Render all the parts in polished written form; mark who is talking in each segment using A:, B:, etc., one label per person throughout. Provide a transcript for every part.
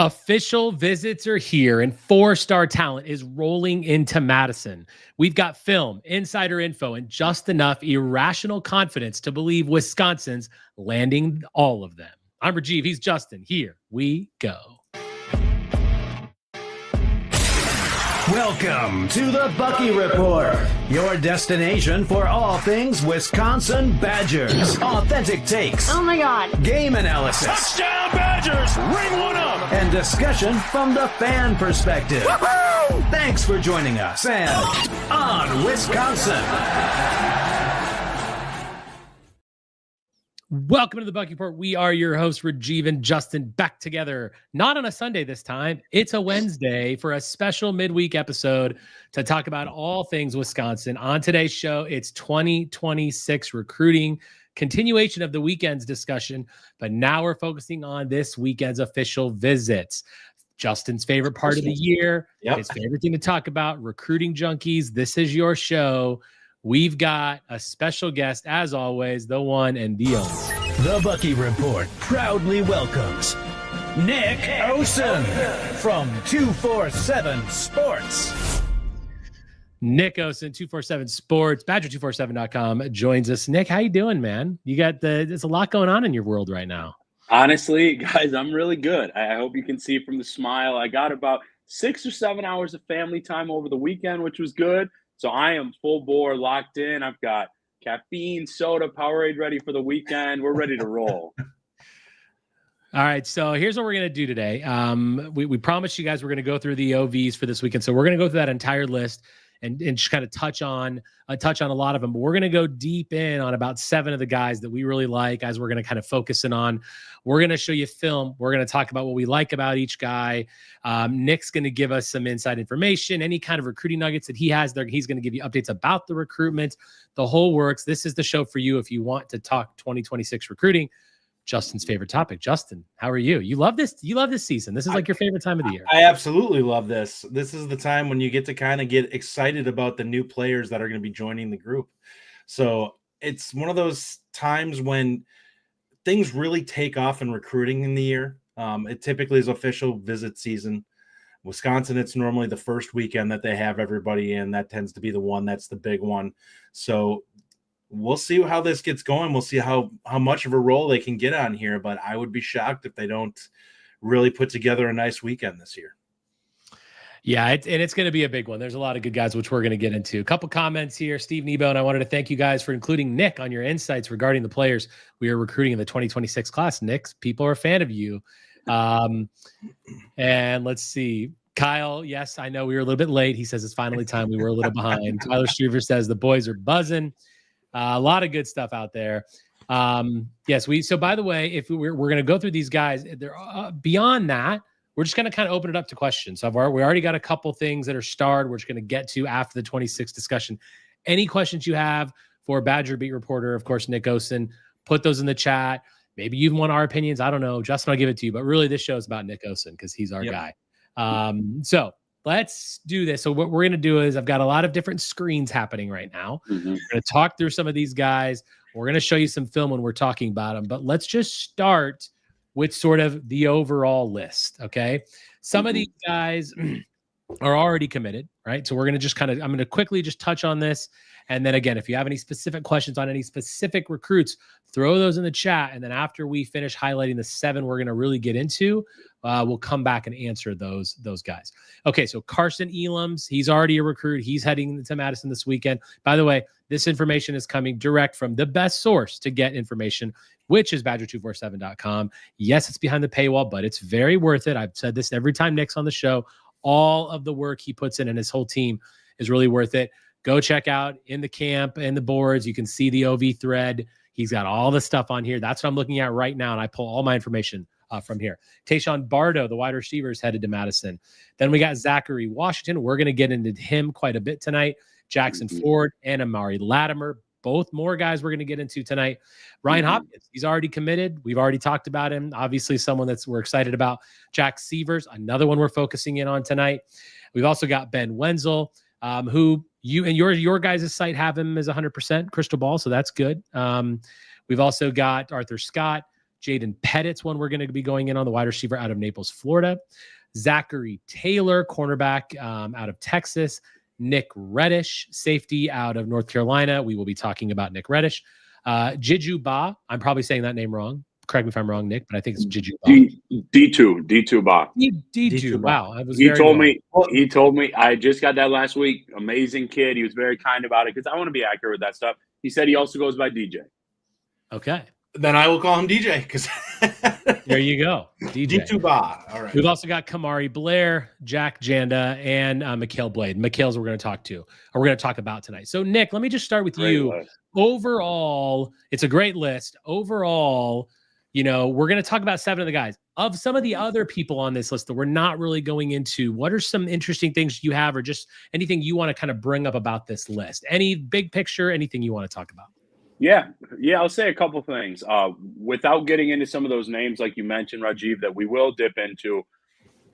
A: Official visits are here, and 4-star talent is rolling into Madison. We've got film, insider info, and just enough irrational confidence to believe Wisconsin's landing all of them. I'm Rajiv. He's Justin. Here we go.
B: Welcome to the Bucky Report, your destination for all things Wisconsin Badgers. Authentic takes.
C: Oh my God.
B: Game analysis.
D: Touchdown Badgers! Ring one up!
B: And discussion from the fan perspective.
D: Woo-hoo!
B: Thanks for joining us and on Wisconsin.
A: Welcome to the Bucky Report. We are your hosts, Rajiv and Justin, back together. Not on a Sunday this time. It's a Wednesday for a special midweek episode to talk about all things Wisconsin. On today's show, it's 2026 recruiting, continuation of the weekend's discussion, but now we're focusing on this weekend's official visits. Justin's favorite part of the year, his favorite thing to talk about, recruiting junkies. This is your show. We've got a special guest, as always, the one and the only.
B: The Bucky Report proudly welcomes Nick Osen from 247 Sports.
A: Nick Osen, 247 Sports, Badger247.com joins us. Nick, how you doing, man? There's a lot going on in your world right now.
E: Honestly, guys, I'm really good. I hope you can see from the smile. I got about 6 or 7 hours of family time over the weekend, which was good. So I am full bore, locked in. I've got caffeine, soda, Powerade ready for the weekend. We're ready to roll.
A: All right, so here's what we're going to do today. We promised you guys we're going to go through the OVs for this weekend. So we're going to go through that entire list and just kind of touch on a lot of them. But we're going to go deep in on about 7 of the guys that we really like, as we're going to kind of focus in on. We're going to show you film. We're going to talk about what we like about each guy. Nick's going to give us some inside information, any kind of recruiting nuggets that he has there. He's going to give you updates about the recruitment, the whole works. This is the show for you if you want to talk 2026 recruiting. Justin's favorite topic. Justin, how are you? You love this season. This is like your favorite time of the year.
F: I absolutely love this. This is the time when you get to kind of get excited about the new players that are going to be joining the group. So it's one of those times when things really take off in recruiting in the year. It typically is official visit season. Wisconsin, it's normally the first weekend that they have everybody in. That tends to be the one that's the big one. So we'll see how this gets going. We'll see how much of a role they can get on here, but I would be shocked if they don't really put together a nice weekend this year.
A: Yeah, it's going to be a big one. There's a lot of good guys, which we're going to get into. A couple comments here. Steve Nebo, and I wanted to thank you guys for including Nick on your insights regarding the players we are recruiting in the 2026 class. Nick, people are a fan of you. And let's see. Kyle, yes, I know we were a little bit late. He says it's finally time. We were a little behind. Tyler Sievers says the boys are buzzing. A lot of good stuff out there. Yes, so by the way, if we're going to go through these guys, they're beyond that, we're just going to kind of open it up to questions. We already got a couple things that are starred. We're just going to get to after the 26 discussion. Any questions you have for Badger Beat Reporter, of course, Nick Osen, put those in the chat. Maybe you want our opinions. I don't know. Justin, I'll give it to you. But really, this show is about Nick Osen because he's our guy. So let's do this. So what we're going to do is I've got a lot of different screens happening right now. We're going to talk through some of these guys. We're going to show you some film when we're talking about them. But let's just start with sort of the overall list, okay? Some of these guys are already committed, right? So we're going to just I'm going to quickly just touch on this. And then again, if you have any specific questions on any specific recruits, throw those in the chat. And then after we finish highlighting the 7 we're going to really get into, we'll come back and answer those guys. Okay, so Carsen Eloms, he's already a recruit. He's heading to Madison this weekend. By the way, this information is coming direct from the best source to get information, which is Badger247.com. Yes, it's behind the paywall, but it's very worth it. I've said this every time Nick's on the show. All of the work he puts in and his whole team is really worth it. Go check out in the camp and the boards. You can see the OV thread. He's got all the stuff on here. That's what I'm looking at right now, and I pull all my information from here. Tayshon Bardo, the wide receiver, is headed to Madison. Then we got Zachary Washington. We're going to get into him quite a bit tonight. Jackson Ford and Amari Latimer, both more guys we're going to get into tonight. Ryan Hopkins, he's already committed. We've already talked about him. Obviously, someone we're excited about. Jack Sievers, another one we're focusing in on tonight. We've also got Ben Wenzel, who you and your guys' site have him as 100% crystal ball, so that's good. We've also got Arthur Scott, Jaden Pettit's one we're going to be going in on, the wide receiver out of Naples, Florida. Zachary Taylor, cornerback out of Texas. Nick Reddish, safety out of North Carolina. We will be talking about Nick Reddish. Djidjou Ba, I'm probably saying that name wrong. Correct me if I'm wrong, Nick, but I think it's Djidjou Ba.
E: D2 Ba.
A: Djidjou. Wow, I was
E: He told me. I just got that last week. Amazing kid. He was very kind about it because I want to be accurate with that stuff. He said he also goes by DJ.
A: Okay.
F: Then I will call him DJ because
A: there you go. DJ.
F: D2 Ba. All right.
A: We've also got Kamari, Blair, Jack Janda, and Mikail Blade. Mikail's we're going to talk about tonight. So, Nick, let me just start with you.
E: List.
A: Overall, it's a great list. Overall, we're going to talk about 7 of the guys. Of some of the other people on this list that we're not really going into, what are some interesting things you have or just anything you want to kind of bring up about this list? Any big picture, anything you want to talk about?
E: Yeah, I'll say a couple things. Without getting into some of those names, like you mentioned, Rajiv, that we will dip into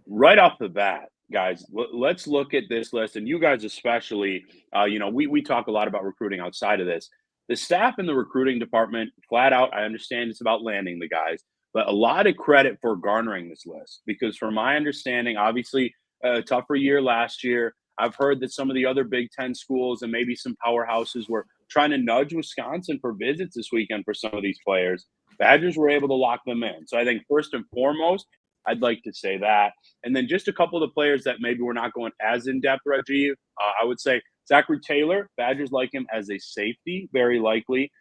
E: right off the bat, guys. Let's look at this list, and you guys especially. We talk a lot about recruiting outside of this. The staff in the recruiting department, flat out, I understand it's about landing the guys, but a lot of credit for garnering this list because, from my understanding, obviously a tougher year last year. I've heard that some of the other Big Ten schools and maybe some powerhouses were trying to nudge Wisconsin for visits this weekend for some of these players. Badgers were able to lock them in. So I think first and foremost, I'd like to say that. And then just a couple of the players that maybe we're not going as in-depth, Rajiv, I would say Zachary Taylor, Badgers like him as a safety, very likely.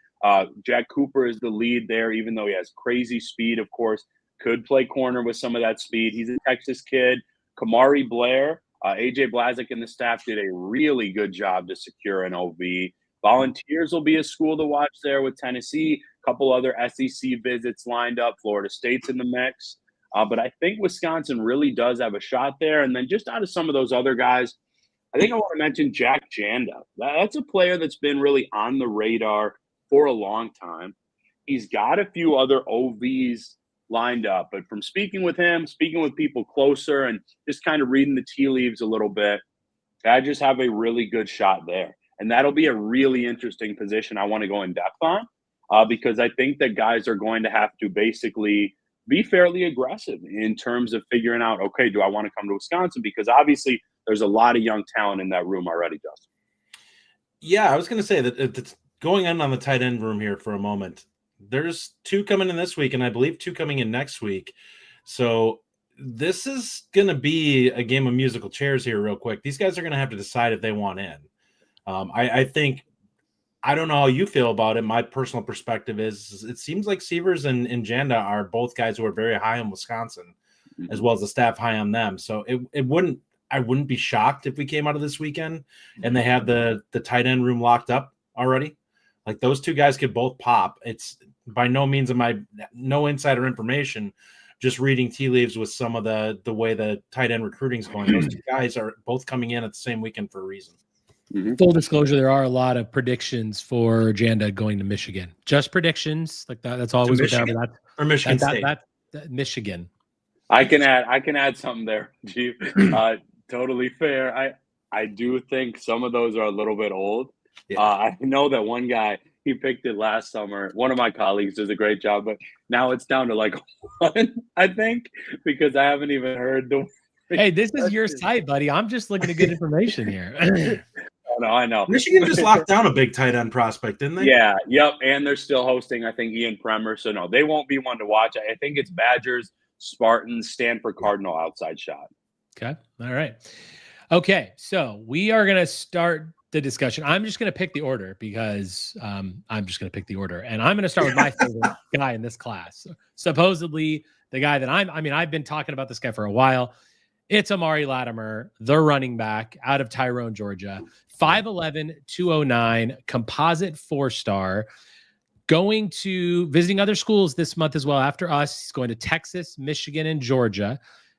E: Jack Cooper is the lead there, even though he has crazy speed, of course, could play corner with some of that speed. He's a Texas kid. Kamari, Blair, AJ Blazik and the staff did a really good job to secure an OV. Volunteers will be a school to watch there with Tennessee. A couple other SEC visits lined up. Florida State's in the mix. But I think Wisconsin really does have a shot there. And then just out of some of those other guys, I think I want to mention Jack Janda. That's a player that's been really on the radar for a long time. He's got a few other OVs lined up. But from speaking with him, speaking with people closer, and just kind of reading the tea leaves a little bit, Badgers have a really good shot there. And that'll be a really interesting position I want to go in depth on because I think that guys are going to have to basically be fairly aggressive in terms of figuring out, okay, do I want to come to Wisconsin? Because obviously there's a lot of young talent in that room already, Justin.
F: Yeah, I was going to say that it's going on the tight end room here for a moment. There's 2 coming in this week, and I believe 2 coming in next week. So this is going to be a game of musical chairs here real quick. These guys are going to have to decide if they want in. I think, I don't know how you feel about it. My personal perspective is it seems like Sievers and Janda are both guys who are very high on Wisconsin, as well as the staff high on them. So I wouldn't be shocked if we came out of this weekend and they have the tight end room locked up already. Like those 2 guys could both pop. It's by no means no insider information, just reading tea leaves with some of the way the tight end recruiting is going. Those 2 guys are both coming in at the same weekend for a reason.
A: Mm-hmm. Full disclosure, there are a lot of predictions for Janda going to Michigan. Just predictions like that. That's always what that
F: or Michigan State.
A: That Michigan.
E: I can add something there, Chief. Totally fair. I do think some of those are a little bit old. Yeah. I know that one guy, he picked it last summer. One of my colleagues does a great job, but now it's down to like 1, I think, because I haven't even heard the.
A: Hey, this is your site, buddy. I'm just looking at good information here.
E: I know.
F: Michigan just locked down a big tight end prospect, didn't they?
E: Yeah, yep. And they're still hosting, I think, Ian Premer. So, no, they won't be one to watch. I think it's Badgers, Spartans, Stanford Cardinal outside shot.
A: Okay. All right. Okay. So we are going to start the discussion. I'm just going to pick the order because I'm just going to pick the order. And I'm going to start with my favorite guy in this class. Supposedly the guy that I've been talking about this guy for a while. It's Amari Latimer, the running back out of Tyrone, Georgia. 5'11", 209, composite 4-star. Visiting other schools this month as well. After us, he's going to Texas, Michigan, and Georgia.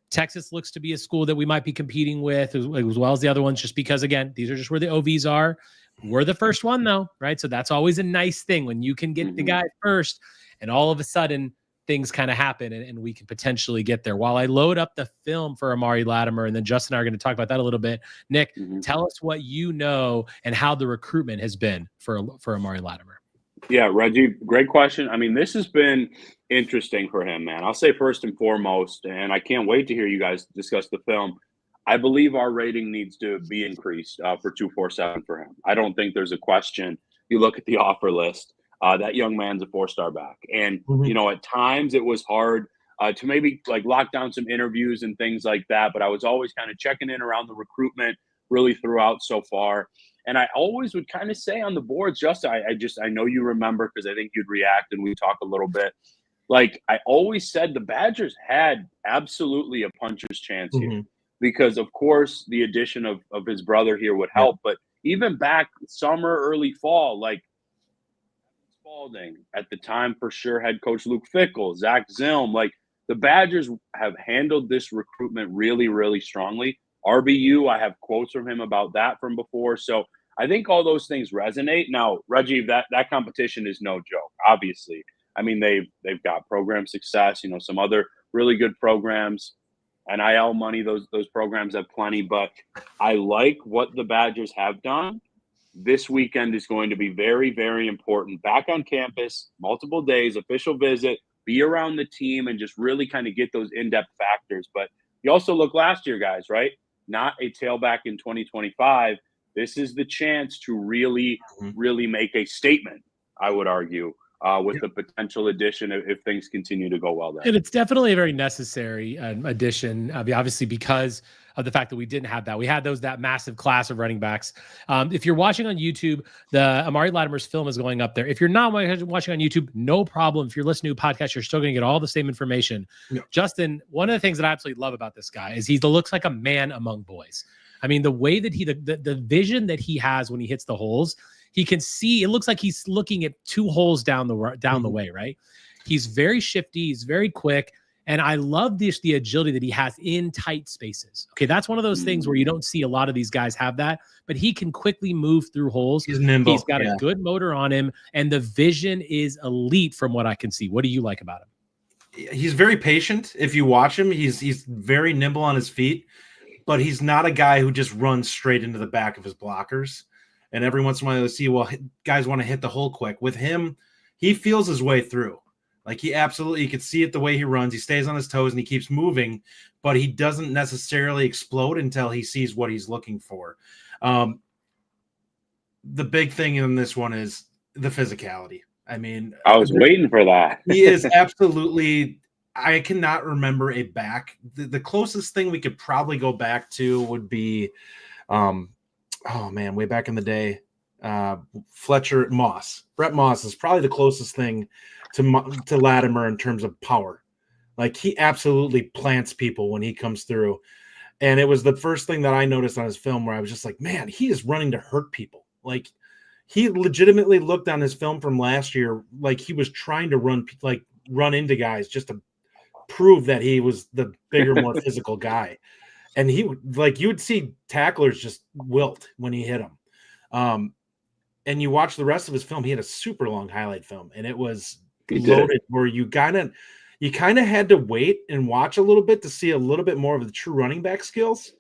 A: Texas looks to be a school that we might be competing with as well as the other ones, just because, again, these are just where the OVs are. We're the first one, though, right? So that's always a nice thing when you can get the guy first, and all of a sudden things kind of happen and we can potentially get there. While I load up the film for Amari Latimer, and then Justin and I are going to talk about that a little bit. Nick, tell us what you know and how the recruitment has been for Amari Latimer.
E: Yeah, Reggie, great question. I mean, this has been interesting for him, man. I'll say first and foremost, and I can't wait to hear you guys discuss the film. I believe our rating needs to be increased for 247 for him. I don't think there's a question. You look at the offer list, that young man's a 4-star back. And,
F: Mhm.
E: at times it was hard to maybe like lock down some interviews and things like that. But I was always kind of checking in around the recruitment really throughout so far. And I always would kind of say on the boards, Justin, I know you remember because I think you'd react and we talk a little bit. Like I always said, the Badgers had absolutely a puncher's chance here
F: Mhm.
E: because, of course, the addition of his brother here would
F: Yeah.
E: help. But even back summer, early fall, like Spalding at the time for sure, head coach Luke Fickell, Zach Zilm, like the Badgers have handled this recruitment really, really strongly. RBU, I have quotes from him about that from before. So I think all those things resonate. Now, Reggie, that competition is no joke, obviously. I mean, they've got program success, some other really good programs, NIL money, those programs have plenty, but I like what the Badgers have done. This weekend is going to be very, very important. Back on campus, multiple days, official visit, be around the team, and just really kind of get those in-depth factors. But you also look last year, guys, right? Not a tailback in 2025. This is the chance to really,
F: Mhm.
E: really make a statement, I would argue, with
F: Yeah.
E: the potential addition if things continue to go well there.
A: And it's definitely a very necessary addition, obviously, because of the fact that we didn't have that. We had that massive class of running backs. If you're watching on YouTube, the Amari Latimer's film is going up there. If you're not watching on YouTube, no problem. If you're listening to a podcast, you're still going to get all the same information.
F: Yeah.
A: Justin, one of the things that I absolutely love about this guy is he looks like a man among boys. I mean, the way that the vision that he has when he hits the holes, he can see. It looks like he's looking at 2 holes down the way, right? He's very shifty. He's very quick. And I love the agility that he has in tight spaces. Okay, that's one of those things where you don't see a lot of these guys have that, but he can quickly move through holes.
F: He's nimble.
A: He's got a good motor on him, and the vision is elite from what I can see. What do you like about him?
F: He's very patient. If you watch him, he's very nimble on his feet, but he's not a guy who just runs straight into the back of his blockers. And every once in a while, you'll see, well, guys want to hit the hole quick. With him, he feels his way through. Like you could see it the way he runs. He stays on his toes and he keeps moving, but he doesn't necessarily explode until he sees what he's looking for. The big thing in this one is the physicality. I mean,
E: I was waiting for that.
F: He is absolutely. I cannot remember a back. The closest thing we could probably go back to would be, way back in the day, Brett Moss is probably the closest thing to Latimer in terms of power. Like he absolutely plants people when he comes through. And it was the first thing that I noticed on his film where I was just like, man, he is running to hurt people. Like he legitimately looked on his film from last year like he was trying to run into guys just to prove that he was the bigger, more physical guy. And you would see tacklers just wilt when he hit them. And you watch the rest of his film, he had a super long highlight film, and it was loaded where you kind of had to wait and watch a little bit to see a little bit more of the true running back skills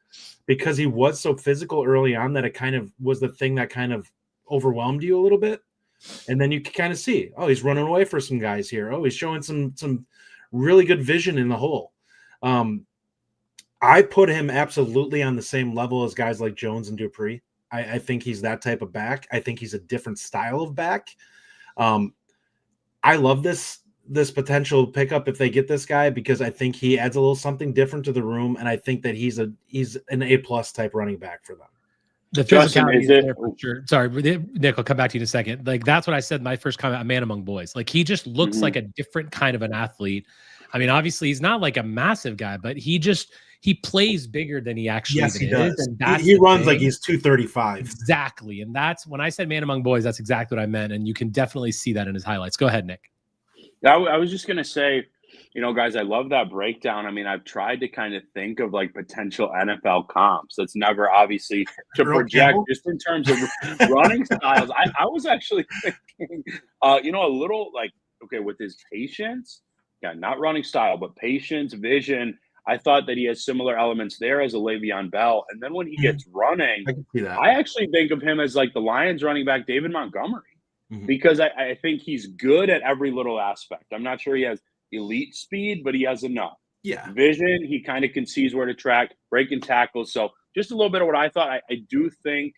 F: because he was so physical early on that it kind of was the thing that kind of overwhelmed you a little bit. And then you can kind of see, oh, he's running away for some guys here. Oh, he's showing some really good vision in the hole. I put him absolutely on the same level as guys like Jones and Dupree. I think he's that type of back. I think he's a different style of back. I love this potential pickup if they get this guy because I think he adds a little something different to the room, and I think that he's an A+ type running back for them.
A: The physicality is there for sure. Sorry, Nick, I'll come back to you in a second. Like that's what I said in my first comment, a man among boys. Like he just looks like a different kind of an athlete. I mean, obviously he's not like a massive guy, but he plays bigger than he actually is.
F: He does.
A: And that's
F: he runs like he's 235.
A: Exactly. And that's when I said man among boys, that's exactly what I meant. And you can definitely see that in his highlights. Go ahead, Nick.
E: I was just going to say, guys, I love that breakdown. I mean, I've tried to kind of think of like potential NFL comps. That's never obviously to project just in terms of running styles. I was actually thinking, a little like, okay, with his patience, not running style, but patience, vision. I thought that he has similar elements there as a Le'Veon Bell. And then when he gets running,
F: I can see that.
E: I actually think of him as like the Lions running back, David Montgomery. because I think he's good at every little aspect. I'm not sure he has elite speed, but he has enough.
F: Yeah.
E: Vision, he kind of can seize where to track, breaking tackles. So just a little bit of what I thought. I do think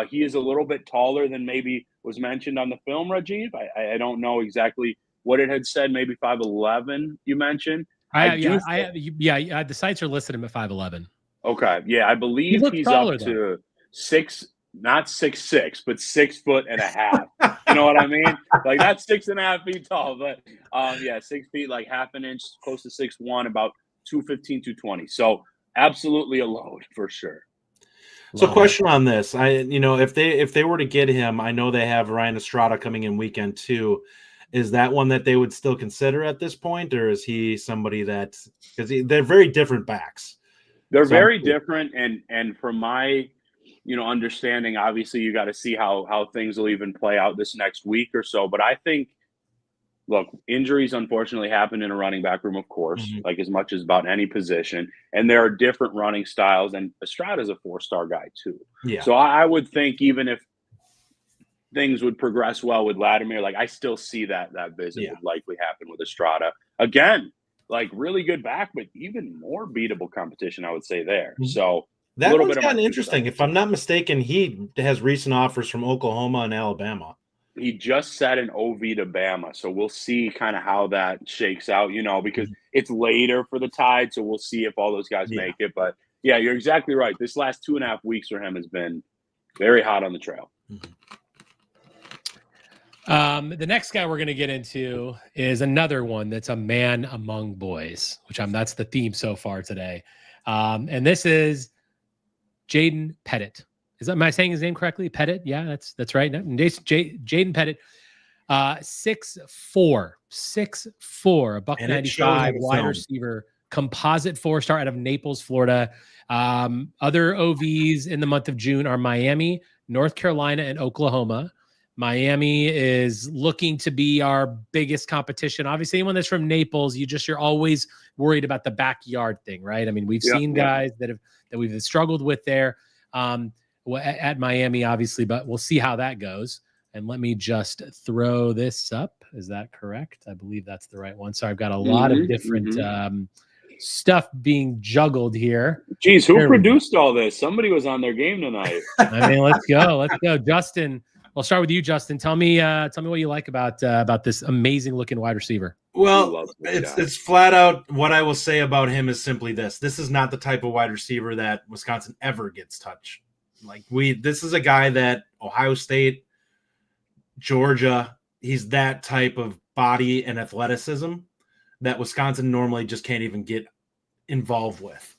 E: he is a little bit taller than maybe was mentioned on the film, Rajiv. I don't know exactly what it had said, maybe 5'11", you mentioned.
A: The sites are listed him at 5'11".
E: Okay. Yeah, I believe he's
A: taller,
E: up to 6, not 6'6", but 6 foot and a half. You know what I mean? Like, that's 6.5 feet tall, but 6 feet, like half an inch, close to 6'1", about 215, 220. So absolutely a load for sure.
F: So question on this, if they were to get him, I know they have Ryan Estrada coming in weekend 2. Is that one that they would still consider at this point, or is he somebody that, because they're very different backs?
E: They're very different, and from my understanding, obviously you got to see how things will even play out this next week or so. But I think, look, injuries unfortunately happen in a running back room, of course, like as much as about any position. And there are different running styles, and Estrada's a 4-star guy too.
F: Yeah.
E: So I would think even if things would progress well with Latimer, like I still see that visit would likely happen with Estrada. Again, like really good back, but even more beatable competition, I would say there. So
F: that one's gotten interesting. If I'm not mistaken, he has recent offers from Oklahoma and Alabama.
E: He just set an OV to Bama, so we'll see kind of how that shakes out, because it's later for the Tide, so we'll see if all those guys make it. But, yeah, you're exactly right. This last 2.5 weeks for him has been very hot on the trail.
A: The next guy we're going to get into is another one that's a man among boys, that's the theme so far today. And this is Jayden Pettit. Am I saying his name correctly? Pettit? Yeah, that's right. Jayden Pettit, 6'4", a $195 wide receiver, composite 4-star out of Naples, Florida. Other OVs in the month of June are Miami, North Carolina, and Oklahoma. Miami is looking to be our biggest competition. Obviously, anyone that's from Naples, you're always worried about the backyard thing, right? I mean, we've seen guys that we've struggled with there at Miami, obviously, but we'll see how that goes. And let me just throw this up. Is that correct? I believe that's the right one. So I've got a lot of different stuff being juggled here.
E: Geez, who produced all this? Somebody was on their game tonight.
A: I mean, let's go. Justin. I'll start with you, Justin. Tell me what you like about this amazing looking wide receiver.
F: Well, it's flat out what I will say about him is simply this. This is not the type of wide receiver that Wisconsin ever gets touched. This is a guy that Ohio State, Georgia, he's that type of body and athleticism that Wisconsin normally just can't even get involved with.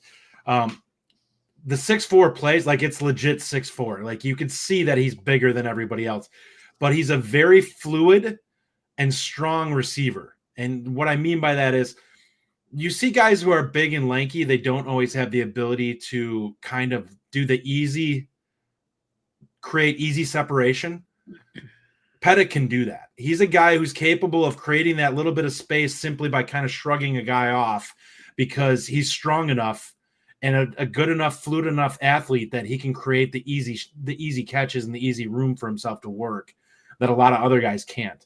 F: The 6'4" plays like it's legit 6'4". Like you could see that he's bigger than everybody else, but he's a very fluid and strong receiver. And what I mean by that is you see guys who are big and lanky, they don't always have the ability to kind of do create easy separation. Pettit can do that. He's a guy who's capable of creating that little bit of space simply by kind of shrugging a guy off because he's strong enough and a good enough, fluid enough athlete that he can create the easy catches and the easy room for himself to work that a lot of other guys can't.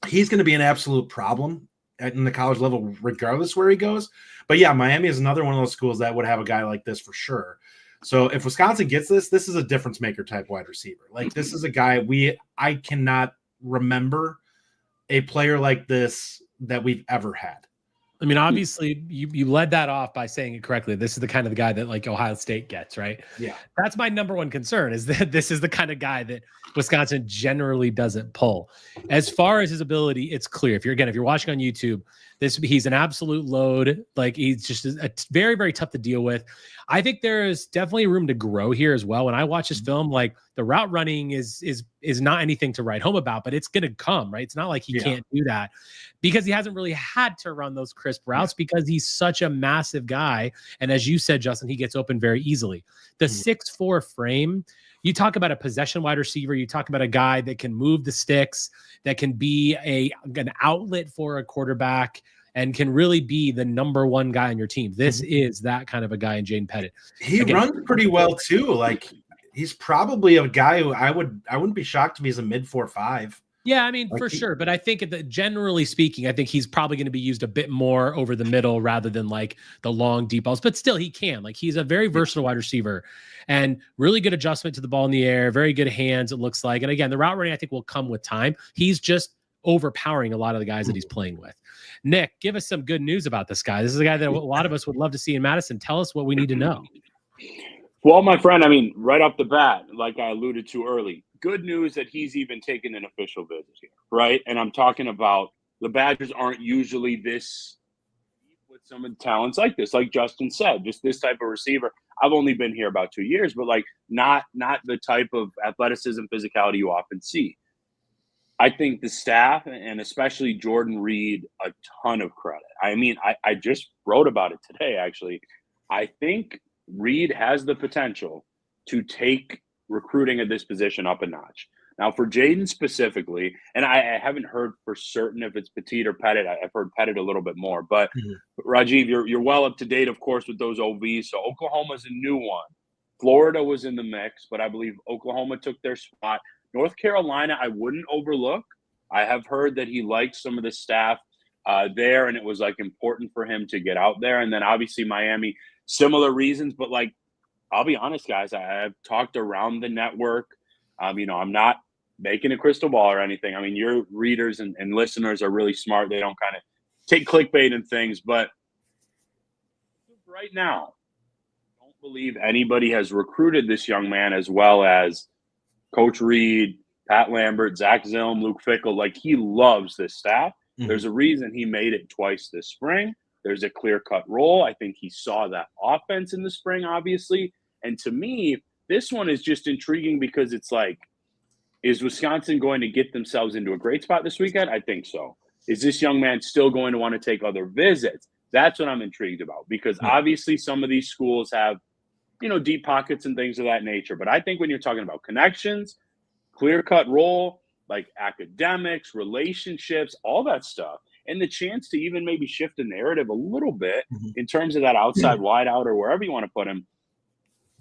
F: He's going to be an absolute problem in the college level, regardless where he goes. But yeah, Miami is another one of those schools that would have a guy like this for sure. So if Wisconsin gets this is a difference maker type wide receiver. Like this is a guy I cannot remember a player like this that we've ever had.
A: I mean, obviously, you led that off by saying it correctly. This is the kind of the guy that like Ohio State gets, right?
F: Yeah.
A: That's my number one concern is that this is the kind of guy that Wisconsin generally doesn't pull. As far as his ability, it's clear. If you're watching on YouTube, he's an absolute load. Like he's just very, very tough to deal with. I think there is definitely room to grow here as well. When I watch this film, like the route running is not anything to write home about, but it's going to come, right? It's not like he can't do that because he hasn't really had to run those crisp routes because he's such a massive guy. And as you said, Justin, he gets open very easily. The 6'4" frame, you talk about a possession wide receiver. You talk about a guy that can move the sticks, that can be an outlet for a quarterback and can really be the number one guy on your team. This is that kind of a guy in Jayden Pettit.
F: He runs pretty well too. Like he's probably a guy who I wouldn't be shocked if he's a mid 4.5.
A: Yeah, I mean, for sure. But I think generally speaking, I think he's probably going to be used a bit more over the middle rather than like the long deep balls. But still, he can. Like, he's a very versatile wide receiver and really good adjustment to the ball in the air, very good hands, it looks like. And again, the route running, I think, will come with time. He's just overpowering a lot of the guys that he's playing with. Nick, give us some good news about this guy. This is a guy that a lot of us would love to see in Madison. Tell us what we need to know.
E: Well, my friend, I mean, right off the bat, like I alluded to early, good news that he's even taken an official visit here, right? And I'm talking about the Badgers aren't usually this deep with some of the talents like this, like Justin said, just this type of receiver. I've only been here about 2 years, but like not the type of athleticism, physicality you often see. I think the staff and especially Jordan Reed, a ton of credit. I mean, I just wrote about it today, actually. I think Reed has the potential to take recruiting at this position up a notch. Now, for Jayden specifically, and I haven't heard for certain if it's Petit or Pettit. I've heard Pettit a little bit more. But, Rajiv, you're well up to date, of course, with those OVs. So Oklahoma's a new one. Florida was in the mix, but I believe Oklahoma took their spot. North Carolina, I wouldn't overlook. I have heard that he liked some of the staff there, and it was, like, important for him to get out there. And then, obviously, Miami – similar reasons, but like, I'll be honest, guys, I've talked around the network. I'm not making a crystal ball or anything. I mean, your readers and listeners are really smart. They don't kind of take clickbait and things, but right now, I don't believe anybody has recruited this young man as well as Coach Reed, Pat Lambert, Zach Zilm, Luke Fickell. Like, he loves this staff. There's a reason he made it twice this spring. There's a clear-cut role. I think he saw that offense in the spring, obviously. And to me, this one is just intriguing because it's like, is Wisconsin going to get themselves into a great spot this weekend? I think so. Is this young man still going to want to take other visits? That's what I'm intrigued about because obviously some of these schools have, deep pockets and things of that nature. But I think when you're talking about connections, clear-cut role, like academics, relationships, all that stuff, and the chance to even maybe shift the narrative a little bit in terms of that outside wide out or wherever you want to put him.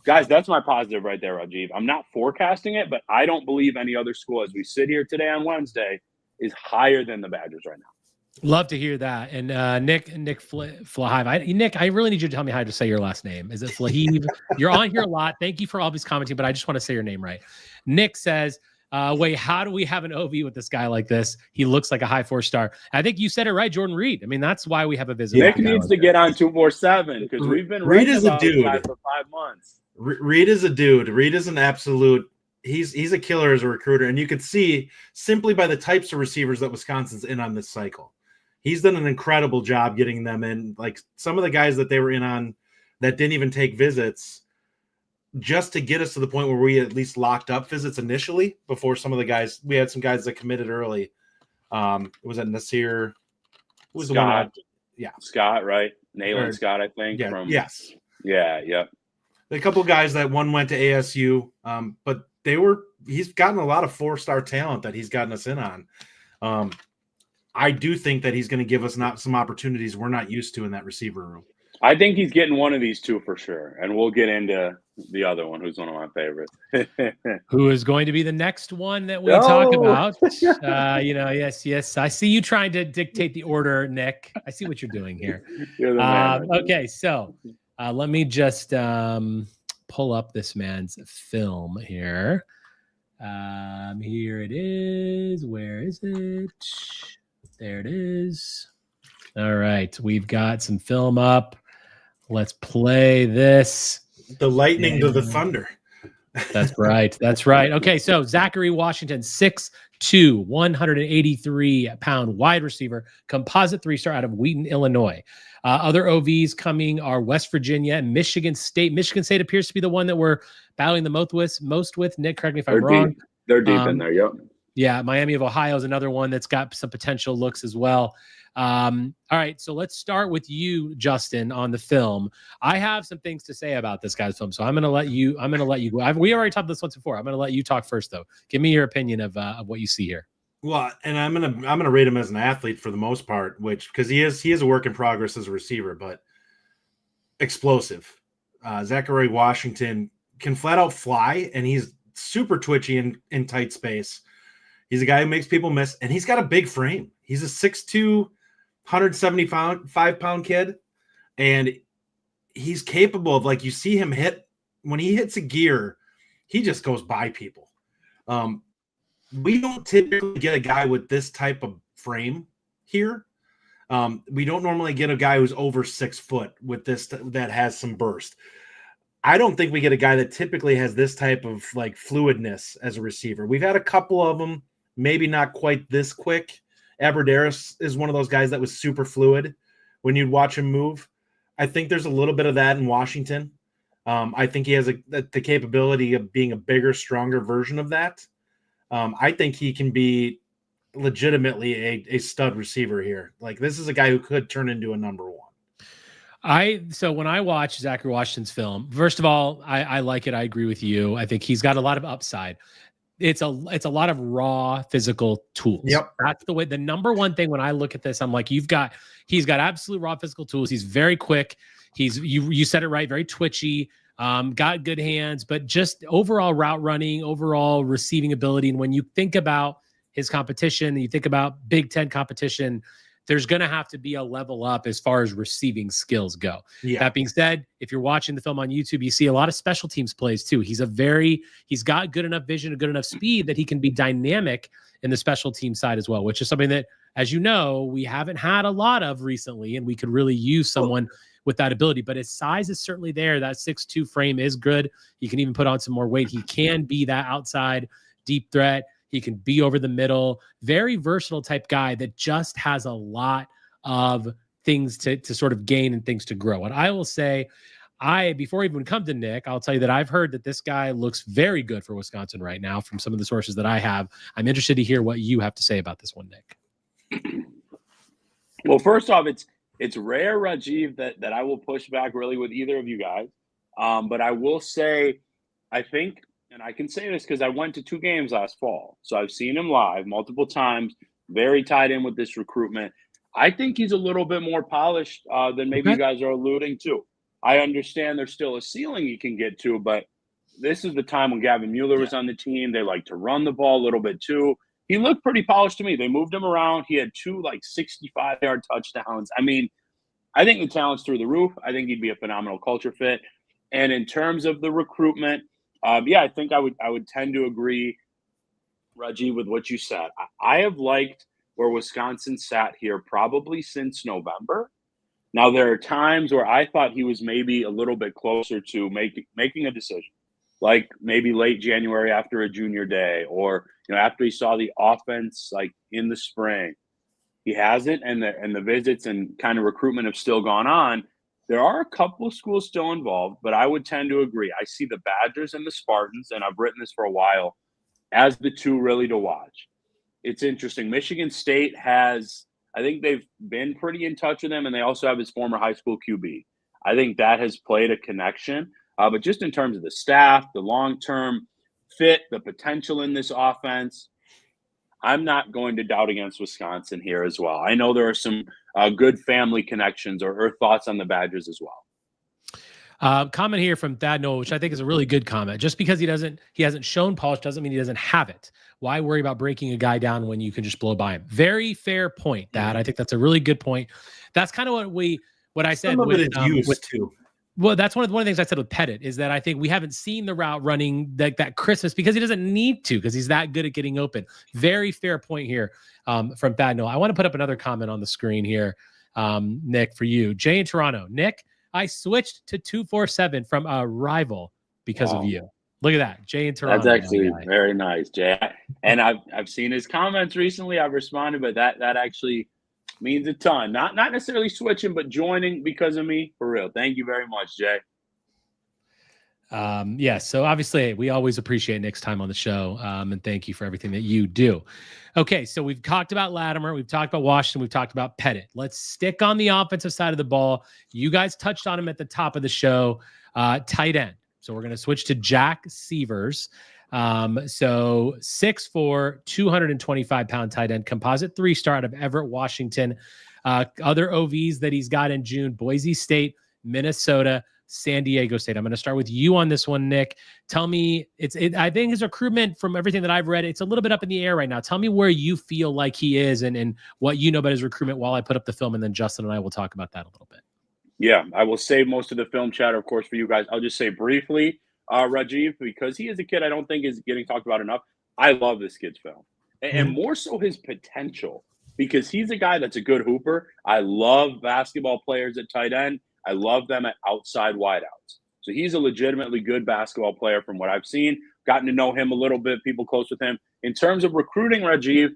E: Guys, that's my positive right there, Rajiv. I'm not forecasting it, but I don't believe any other school as we sit here today on Wednesday is higher than the Badgers right now.
A: Love to hear that. And Nick Flahive. Nick, I really need you to tell me how to say your last name. Is it Flahive? You're on here a lot. Thank you for all this commenting, but I just want to say your name right. Nick says, wait, how do we have an OV with this guy like this? He looks like a high 4-star. I think you said it right, Jordan Reed. I mean, that's why we have a visit.
E: Nick needs to get on 247 because we've been
F: Reed is a dude
E: for 5 months.
F: Reed is a dude. Reed is an absolute. He's a killer as a recruiter, and you could see simply by the types of receivers that Wisconsin's in on this cycle. He's done an incredible job getting them in. Like some of the guys that they were in on that didn't even take visits, just to get us to the point where we at least locked up visits initially before some of the guys. We had some guys that committed early. Was it Nasir? Who was
E: Scott.
F: The one? Yeah,
E: Scott, right? Nayland Scott, I think.
F: Yeah. Yes.
E: Yeah. Yep.
F: A couple of guys that one went to ASU, but he's gotten a lot of 4-star talent that he's gotten us in on. I do think that he's going to give us some opportunities we're not used to in that receiver room.
E: I think he's getting one of these two for sure. And we'll get into the other one, who's one of my favorites.
A: Who is going to be the next one that we talk about. Yes. I see you trying to dictate the order, Nick. I see what you're doing here.
E: You're the man.
A: Okay, so let me just pull up this man's film here. Here it is. Where is it? There it is. All right, we've got some film up. Let's play this.
F: The lightning to the thunder.
A: That's right. That's right. Okay, so Zachary Washington, 6'2", 183-pound wide receiver, composite 3-star out of Wheaton, Illinois. Other OVs coming are West Virginia and Michigan State. Michigan State appears to be the one that we're battling the most with. Nick, correct me if I'm wrong.
E: They're deep in there, yep.
A: Yeah, Miami of Ohio is another one that's got some potential looks as well. All right, so let's start with you, Justin, on the film. I have some things to say about this guy's film, so I'm going to let you. We already talked this once before. I'm going to let you talk first, though. Give me your opinion of what you see here.
F: Well, and I'm gonna rate him as an athlete for the most part, because he is a work in progress as a receiver, but explosive. Zachary Washington can flat out fly, and he's super twitchy in tight space. He's a guy who makes people miss, and he's got a big frame. He's a 6'2", 175-pound kid, and he's capable of, like, you see him hit when he hits a gear, he just goes by people. We don't typically get a guy with this type of frame here. We don't normally get a guy who's over 6 foot with this that has some burst. I don't think we get a guy that typically has this type of like fluidness as a receiver. We've had a couple of them, maybe not quite this quick. Aberderis is one of those guys that was super fluid when you'd watch him move. I think there's a little bit of that in Washington. I think he has the capability of being a bigger, stronger version of that. I think he can be legitimately a stud receiver here. Like, this is a guy who could turn into a number one.
A: So when I watch Zachary Washington's film, first of all, I like it. I agree with you. I think he's got a lot of upside. It's a lot of raw physical tools.
F: Yep.
A: That's the way. The number one thing when I look at this, I'm like, he's got absolute raw physical tools. He's very quick. You said it right, very twitchy. Got good hands, but just overall route running, overall receiving ability. And when you think about his competition, you think about Big Ten competition, there's going to have to be a level up as far as receiving skills go. Yeah. That being said, if you're watching the film on YouTube, you see a lot of special teams plays too. He's got good enough vision and good enough speed that he can be dynamic in the special team side as well, which is something that, as you know, we haven't had a lot of recently, and we could really use someone with that ability. But his size is certainly there. That 6'2" frame is good. He can even put on some more weight. He can be that outside deep threat. He can be over the middle, very versatile type guy that just has a lot of things to sort of gain and things to grow. And I will say, before I even come to Nick, I'll tell you that I've heard that this guy looks very good for Wisconsin right now from some of the sources that I have. I'm interested to hear what you have to say about this one, Nick.
E: Well, first off, it's rare, Rajiv, that I will push back really with either of you guys. But I will say, I think, and I can say this because I went to 2 games last fall. So I've seen him live multiple times, very tied in with this recruitment. I think he's a little bit more polished than maybe you guys are alluding to. I understand there's still a ceiling he can get to, but this is the time when Gavin Mueller was on the team. They like to run the ball a little bit too. He looked pretty polished to me. They moved him around. He had 2 65-yard touchdowns. I mean, I think the talent's through the roof. I think he'd be a phenomenal culture fit. And in terms of the recruitment, I think I would tend to agree, Rajiv, with what you said. I have liked where Wisconsin sat here probably since November. Now, there are times where I thought he was maybe a little bit closer to making a decision, like maybe late January after a junior day, or after he saw the offense like in the spring. He hasn't, and the visits and kind of recruitment have still gone on. There are a couple of schools still involved, but I would tend to agree. I see the Badgers and the Spartans, and I've written this for a while, as the 2 really to watch. It's interesting. Michigan State has, I think they've been pretty in touch with him, and they also have his former high school QB. I think that has played a connection. But just in terms of the staff, the long-term fit, the potential in this offense, I'm not going to doubt against Wisconsin here as well. I know there are some good family connections or thoughts on the Badgers as well.
A: Comment here from Thad Noel, which I think is a really good comment. Just because he hasn't shown polish doesn't mean he doesn't have it. Why worry about breaking a guy down when you can just blow by him? Very fair point, Thad. I think that's a really good point. That's kind of what I said.
F: Some of it is used too.
A: Well, that's one of the things I said with Pettit is that I think we haven't seen the route running that Christmas because he doesn't need to, because he's that good at getting open. Very fair point here from Thad Noel. I want to put up another comment on the screen here, Nick, for you. Jay in Toronto. Nick, I switched to 247 from a rival because of you. Look at that. Jay in Toronto.
E: That's actually very nice, Jay. And I've seen his comments recently. I've responded, but that actually means a ton. Not necessarily switching, but joining because of me. For real. Thank you very much, Jay.
A: So obviously we always appreciate Nick's time on the show. And thank you for everything that you do. Okay, so we've talked about Latimer, we've talked about Washington, we've talked about Pettit. Let's stick on the offensive side of the ball. You guys touched on him at the top of the show, tight end. So we're going to switch to Jack Sievers. So 6'4", 225-pound tight end, composite 3-star out of Everett, Washington. Other OVs that he's got in June: Boise State, Minnesota, San Diego State. I'm going to start with you on this one, Nick. Tell me, I think his recruitment, from everything that I've read, it's a little bit up in the air right now. Tell me where you feel like he is and what you know about his recruitment while I put up the film, and then Justin and I will talk about that a little bit.
E: Yeah, I will save most of the film chatter, of course, for you guys. I'll just say briefly, Rajiv, because he is a kid I don't think is getting talked about enough. I love this kid's film, and more so his potential, because he's a guy that's a good hooper. I love basketball players at tight end. I love them at outside wideouts. So he's a legitimately good basketball player from what I've seen. Gotten to know him a little bit, people close with him. In terms of recruiting, Rajiv,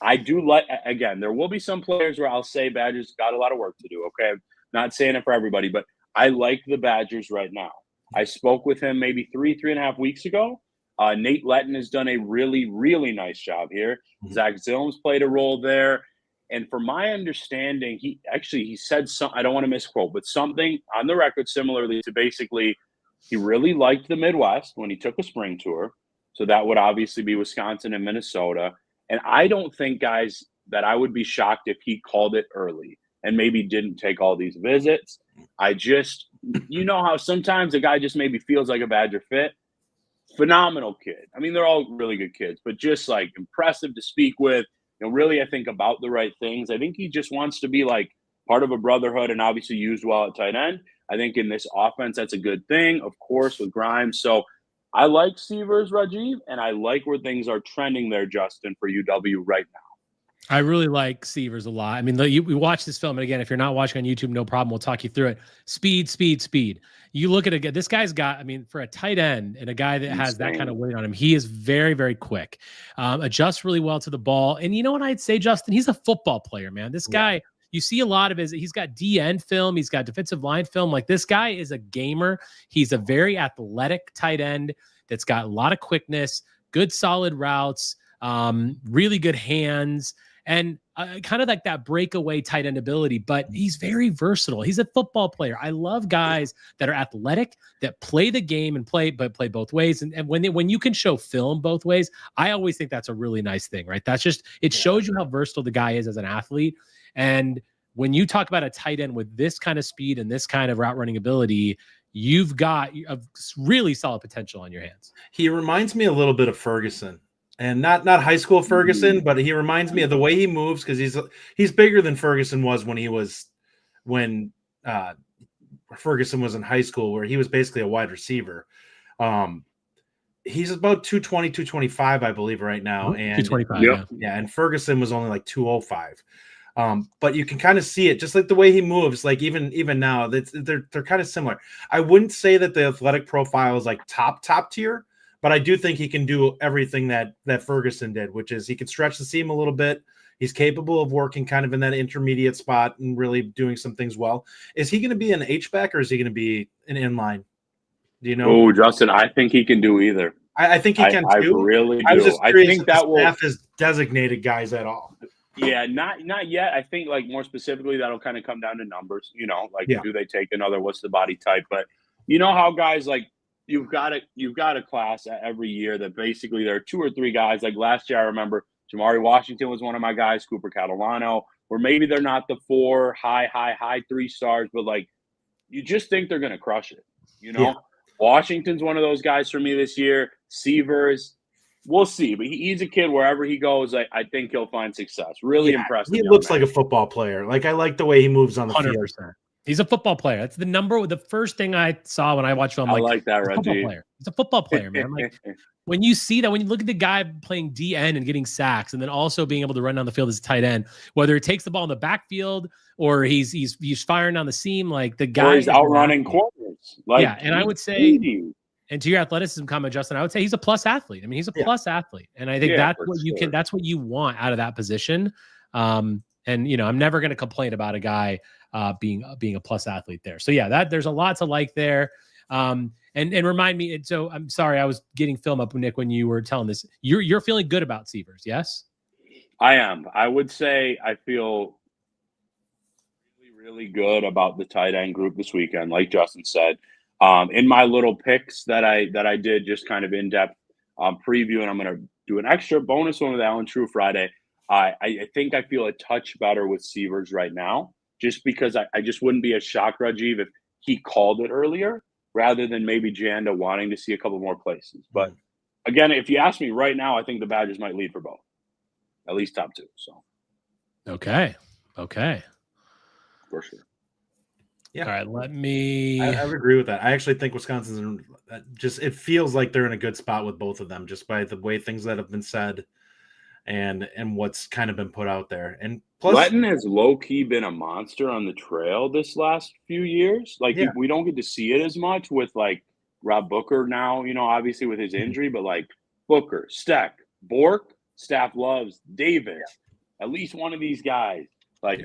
E: I do like, again, there will be some players where I'll say Badgers got a lot of work to do, okay? I'm not saying it for everybody, but I like the Badgers right now. I spoke with him maybe 3.5 weeks ago. Nate Letton has done a really, really nice job here. Zach Zillms played a role there. And from my understanding, he said something, I don't want to misquote, but something on the record similarly to basically he really liked the Midwest when he took a spring tour. So that would obviously be Wisconsin and Minnesota. And I don't think, guys, that I would be shocked if he called it early and maybe didn't take all these visits. I just, you know how sometimes a guy just maybe feels like a Badger fit. Phenomenal kid. I mean, they're all really good kids, but just like impressive to speak with. You know, really, I think about the right things. I think he just wants to be like part of a brotherhood and obviously used well at tight end. I think in this offense, that's a good thing, of course, with Grimes. So I like Sievers, Rajiv, and I like where things are trending there, Justin, for UW right now.
A: I really like Sievers a lot. I mean, we watch this film, and again, if you're not watching on YouTube, no problem. We'll talk you through it. Speed. You look at it, this guy's got, I mean, for a tight end and a guy that has that kind of weight on him, he is very, very quick. Adjusts really well to the ball. And you know what I'd say, Justin? He's a football player, man. This guy, you see a lot of he's got DN film. He's got defensive line film. Like, this guy is a gamer. He's a very athletic tight end that's got a lot of quickness, good solid routes, really good hands, and kind of like that breakaway tight end ability, but he's very versatile. He's a football player. I love guys that are athletic, that play the game and play both ways. And when you can show film both ways, I always think that's a really nice thing, right? That's just, it shows you how versatile the guy is as an athlete. And when you talk about a tight end with this kind of speed and this kind of route running ability, you've got a really solid potential on your hands.
F: He reminds me a little bit of Ferguson. And not high school Ferguson, but he reminds me of the way he moves, because he's bigger than Ferguson was when Ferguson was in high school, where he was basically a wide receiver. He's about 220, 225, I believe, right now. And
A: 225,
F: yeah. And Ferguson was only like 205. But you can kind of see it, just like the way he moves. Like even now, they're kind of similar. I wouldn't say that the athletic profile is like top tier. But I do think he can do everything that Ferguson did, which is he can stretch the seam a little bit. He's capable of working kind of in that intermediate spot and really doing some things well. Is he going to be an H-back, or is he going to be an inline? Do you know?
E: Oh, Justin, I think he can do either.
F: I think he can too.
E: I really do.
F: I was just curious,
E: I think that will
F: staff is designated guys at all.
E: Yeah, not yet. I think, like, more specifically, that'll kind of come down to numbers. You know, like, do they take another? What's the body type? But you know how guys like. You've got a class every year that basically there are 2 or 3 guys. Like last year, I remember Amari Washington was one of my guys, Cooper Catalano, where maybe they're not the 4 high 3 stars, but like you just think they're going to crush it. You know, Washington's one of those guys for me this year. Sievers, we'll see, but he's a kid wherever he goes. I think he'll find success. Really impressive.
F: He looks like a football player. Like, I like the way he moves on the 100%.
A: Field. He's a football player. That's the first thing I saw when I watched film.
E: I like that, Reggie.
A: He's a football player, man. Like, when you see that, when you look at the guy playing DN and getting sacks, and then also being able to run down the field as a tight end, whether it takes the ball in the backfield or he's firing down the seam, like the guy
E: is outrunning corners. Like,
A: and I would say, and to your athleticism comment, Justin, I would say he's a plus athlete. I mean, he's a plus athlete, and I think that's what you can. That's what you want out of that position. And you know, I'm never going to complain about a guy being a plus athlete there. So yeah, there's a lot to like there. And remind me. So I'm sorry, I was getting film up, Nick, when you were telling this. You're feeling good about Sievers, yes?
E: I am. I would say I feel really good about the tight end group this weekend, like Justin said. In my little picks that I did, just kind of in depth preview, and I'm going to do an extra bonus one with Alan True Friday. I think I feel a touch better with Sievers right now, just because I just wouldn't be as shocked, Rajiv, if he called it earlier rather than maybe Janda wanting to see a couple more places. But again, if you ask me right now, I think the Badgers might lead for both, at least top two. So,
A: okay,
E: for sure.
A: Yeah. All right, let me.
F: I would agree with that. I actually think Wisconsin's it feels like they're in a good spot with both of them, just by the way things that have been said and what's kind of been put out there. And plus,
E: Letton has low key been a monster on the trail this last few years. Like we don't get to see it as much with like Rob Booker now, obviously with his injury, but like Booker, Steck, Bork, staff loves Davis. At least one of these guys, like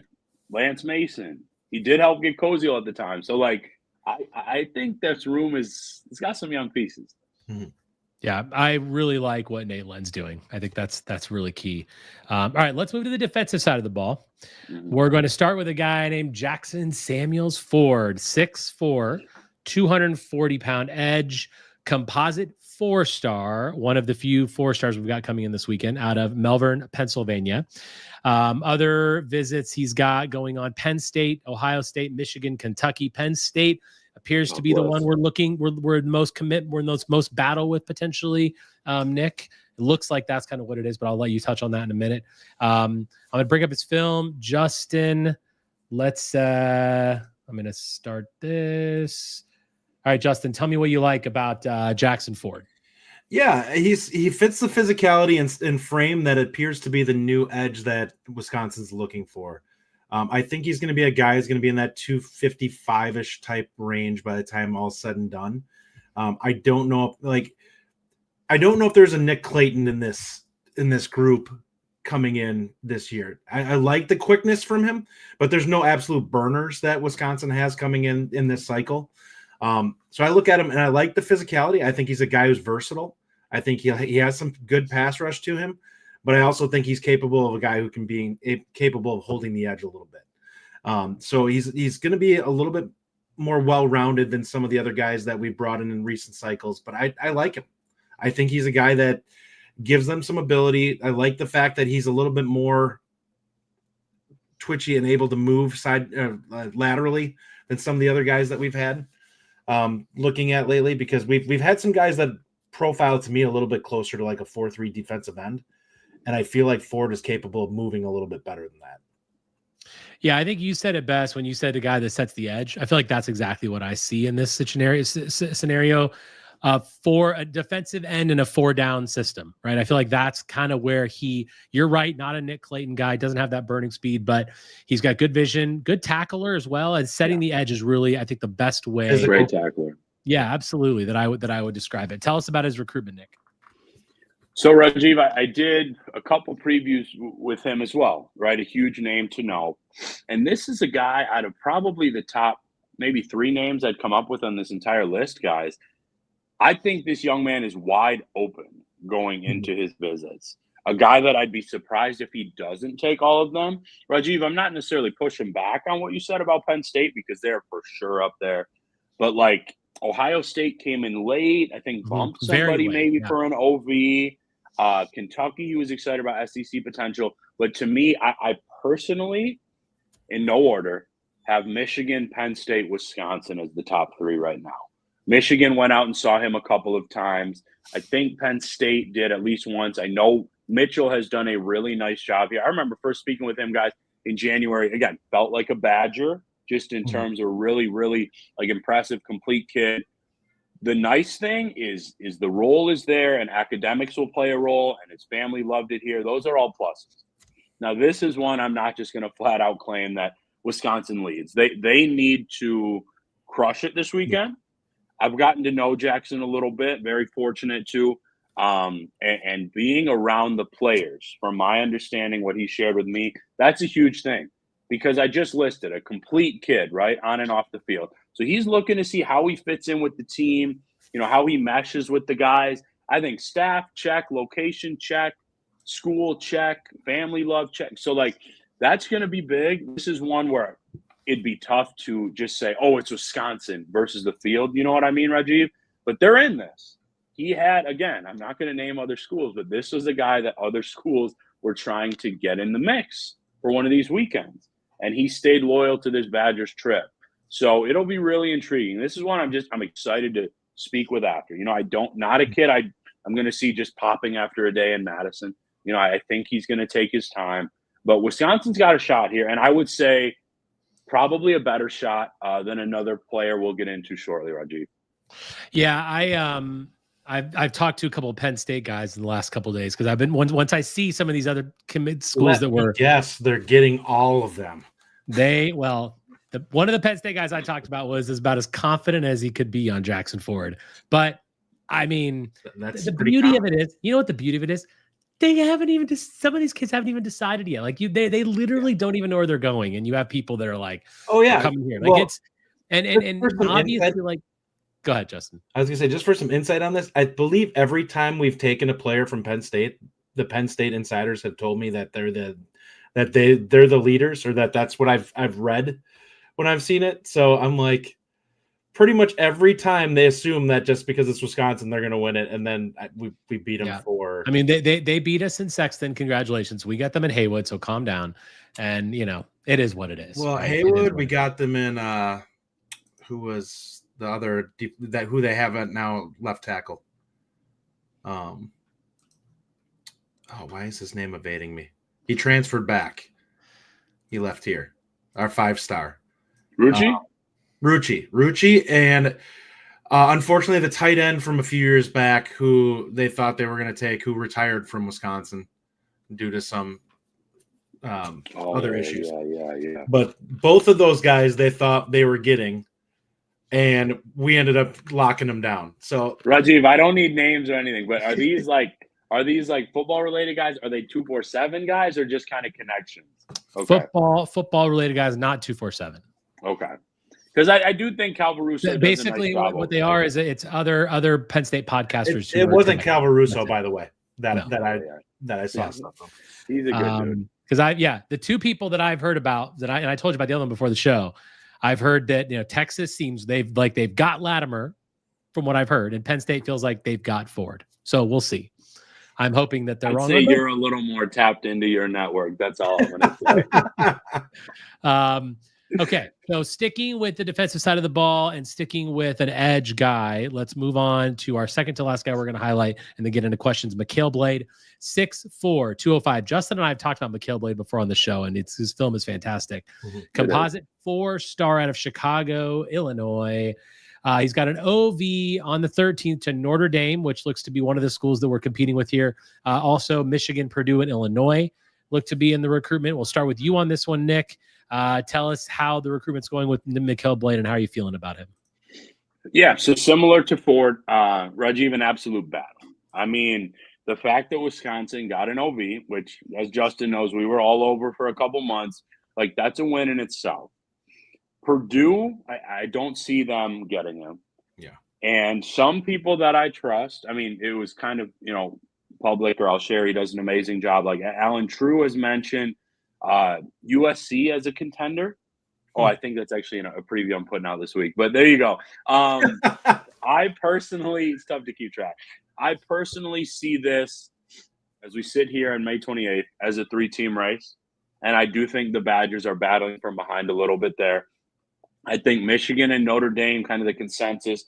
E: Lance Mason. He did help get Koziel at the time. So like I think this room it's got some young pieces.
A: Yeah, I really like what Nate Len's doing. I think that's really key. All right, let's move to the defensive side of the ball. We're going to start with a guy named Jackson Samuels Ford, 6'4", 240-pound edge, composite 4-star, one of the few 4-stars we've got coming in this weekend out of Melbourne, Pennsylvania. Other visits he's got going on: Penn State, Ohio State, Michigan, Kentucky. Penn State appears to be the one we're most battle with potentially. Nick, it looks like that's kind of what it is, but I'll let you touch on that in a minute. I'm gonna bring up his film. Justin, I'm gonna start this. All right, Justin, tell me what you like about Jackson Ford.
F: Yeah, he fits the physicality and frame that appears to be the new edge that Wisconsin's looking for. I think he's going to be a guy who's going to be in that 255-ish type range by the time all's said and done. I don't know if there's a Nick Clayton in this group coming in this year. I like the quickness from him, but there's no absolute burners that Wisconsin has coming in this cycle. So I look at him and I like the physicality. I think he's a guy who's versatile. I think he has some good pass rush to him, but I also think he's capable of a guy who can be capable of holding the edge a little bit. So he's going to be a little bit more well-rounded than some of the other guys that we've brought in recent cycles, but I like him. I think he's a guy that gives them some ability. I like the fact that he's a little bit more twitchy and able to move laterally than some of the other guys that we've had looking at lately, because we've had some guys that profile to me a little bit closer to like a 4-3 defensive end. And I feel like Ford is capable of moving a little bit better than that.
A: Yeah, I think you said it best when you said the guy that sets the edge. I feel like that's exactly what I see in this scenario for a defensive end in a 4-down system, right? I feel like that's kind of where you're right, not a Nick Clayton guy, doesn't have that burning speed, but he's got good vision, good tackler as well. And setting the edge is really, I think, the best way.
E: He's a great tackler.
A: Yeah, absolutely. That I would describe it. Tell us about his recruitment, Nick.
E: So Rajiv, I did a couple previews with him as well, right? A huge name to know. And this is a guy out of probably the top maybe 3 names I'd come up with on this entire list, guys. I think this young man is wide open going into his visits. A guy that I'd be surprised if he doesn't take all of them. Rajiv, I'm not necessarily pushing back on what you said about Penn State because they're for sure up there. But like Ohio State came in late, I think bumped somebody maybe for an OV. Kentucky, he was excited about SEC potential. But to me, I personally, in no order, have Michigan, Penn State, Wisconsin as the top 3 right now. Michigan went out and saw him a couple of times. I think Penn State did at least once. I know Mitchell has done a really nice job here. I remember first speaking with him, guys, in January. Again, felt like a Badger just in terms of really, really like impressive, complete kid. The nice thing is the role is there and academics will play a role and his family loved it here. Those are all pluses. Now, this is one I'm not just going to flat out claim that Wisconsin leads. They need to crush it this weekend. I've gotten to know Jackson a little bit, very fortunate too. And being around the players, from my understanding, what he shared with me, that's a huge thing because I just listed a complete kid, right, on and off the field. So he's looking to see how he fits in with the team, how he meshes with the guys. I think staff, check, location, check, school, check, family love, check. So, that's going to be big. This is one where it'd be tough to just say, oh, it's Wisconsin versus the field. You know what I mean, Rajiv? But they're in this. He had, again, I'm not going to name other schools, but this was a guy that other schools were trying to get in the mix for one of these weekends. And he stayed loyal to this Badgers trip. So it'll be really intriguing. This is one I'm excited to speak with after. Not a kid I'm going to see just popping after a day in Madison. I think he's going to take his time. But Wisconsin's got a shot here, and I would say probably a better shot than another player we'll get into shortly, Rajiv.
A: Yeah, I've talked to a couple of Penn State guys in the last couple of days because I've been once I see some of these other commit schools that were
F: they're getting all of them.
A: One of the Penn State guys I talked about was about as confident as he could be on Jackson Ford. But I mean, the beauty of it is, you know what the beauty of it is? They haven't even some of these kids haven't even decided yet. Like they literally don't even know where they're going. And you have people that are like,
F: oh yeah,
A: coming here. Like it's and obviously like, go ahead, Justin.
F: I was gonna say, just for some insight on this, I believe every time we've taken a player from Penn State, the Penn State insiders have told me that they're the leaders, or that's what I've read when I've seen it. So I'm like, pretty much every time they assume that just because it's Wisconsin, they're going to win it. And then we beat them for.
A: I mean, they beat us in Sexton. Congratulations. We got them in Haywood. So calm down. And, it is what it is.
F: Well, right? Haywood, we got them in who was the other who they have now left tackle. Why is his name evading me? He transferred back. He left here. Our 5-star. Rucci, and unfortunately the tight end from a few years back who they thought they were going to take, who retired from Wisconsin due to some other issues.
E: Yeah.
F: But both of those guys they thought they were getting, and we ended up locking them down. So
E: Rajiv, I don't need names or anything, but are these like football related guys? Are they 247 guys or just kind of connections?
A: Okay. Football related guys, not 247.
E: Okay. Because I do think Calvaruso
A: basically what they are is it's other Penn State podcasters.
F: It wasn't Calvaruso, by the way, that I saw stuff from.
E: He's a good dude.
A: Because the two people that I've heard about and I told you about the other one before the show. I've heard that Texas seems they've got Latimer, from what I've heard, and Penn State feels like they've got Ford. So we'll see. I'm hoping that they're wrong.
E: I'd say you're a little more tapped into your network. That's all I'm going to say.
A: Okay, so sticking with the defensive side of the ball and sticking with an edge guy, let's move on to our second to last guy we're going to highlight and then get into questions. Mikail Blade, 6'4", 205. Justin and I have talked about Mikail Blade before on the show, and his film is fantastic. Mm-hmm. Composite 4-star out of Chicago, Illinois. He's got an OV on the 13th to Notre Dame, which looks to be one of the schools that we're competing with here. Also, Michigan, Purdue, and Illinois look to be in the recruitment. We'll start with you on this one, Nick. Tell us how the recruitment's going with Mikail Blade and how are you feeling about him?
E: Yeah, so similar to Ford, Rajiv, an absolute battle. I mean, the fact that Wisconsin got an OV, which, as Justin knows, we were all over for a couple months, like that's a win in itself. Purdue, I don't see them getting him.
F: Yeah. And
E: some people that I trust, I mean, it was kind of, public, or I'll share, he does an amazing job. Like Alan True has mentioned USC as a contender. Oh, I think that's actually a preview I'm putting out this week. But there you go. I personally, it's tough to keep track. I personally see this, as we sit here on May 28th, as a 3-team race. And I do think the Badgers are battling from behind a little bit there. I think Michigan and Notre Dame, kind of the consensus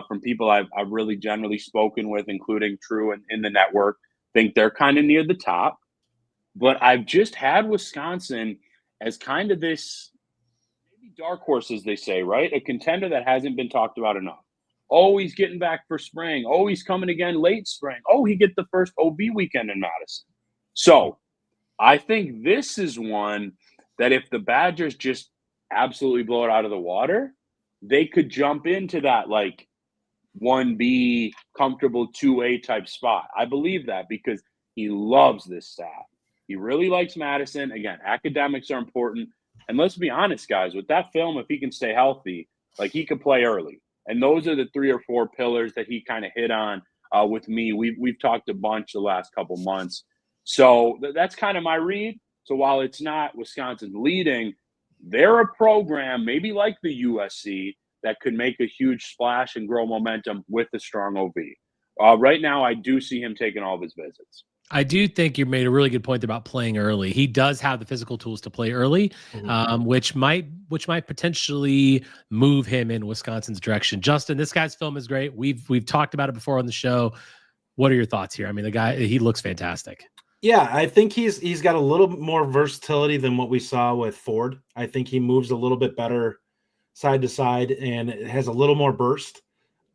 E: from people I've really generally spoken with, including True and in the network, think they're kind of near the top. But I've just had Wisconsin as kind of this maybe dark horse, as they say, right? A contender that hasn't been talked about enough. Oh, he's getting back for spring. Oh, he's coming again late spring. Oh, he get the first OB weekend in Madison. So I think this is one that if the Badgers just absolutely blow it out of the water, they could jump into that like 1B comfortable 2A type spot. I believe that because he loves this staff. He really likes Madison. Again, academics are important. And let's be honest, guys, with that film, if he can stay healthy, like he could play early. And those are the 3 or 4 pillars that he kind of hit on with me. We've talked a bunch the last couple months. So that's kind of my read. So while it's not Wisconsin leading, they're a program, maybe like the USC, that could make a huge splash and grow momentum with a strong OB. Right now, I do see him taking all of his visits.
A: I do think you made a really good point about playing early. He does have the physical tools to play early, which might potentially move him in Wisconsin's direction. Justin, this guy's film is great. We've talked about it before on the show. What are your thoughts here? I mean, the guy, he looks fantastic.
F: Yeah, I think he's got a little more versatility than what we saw with Ford. I think he moves a little bit better side to side and has a little more burst.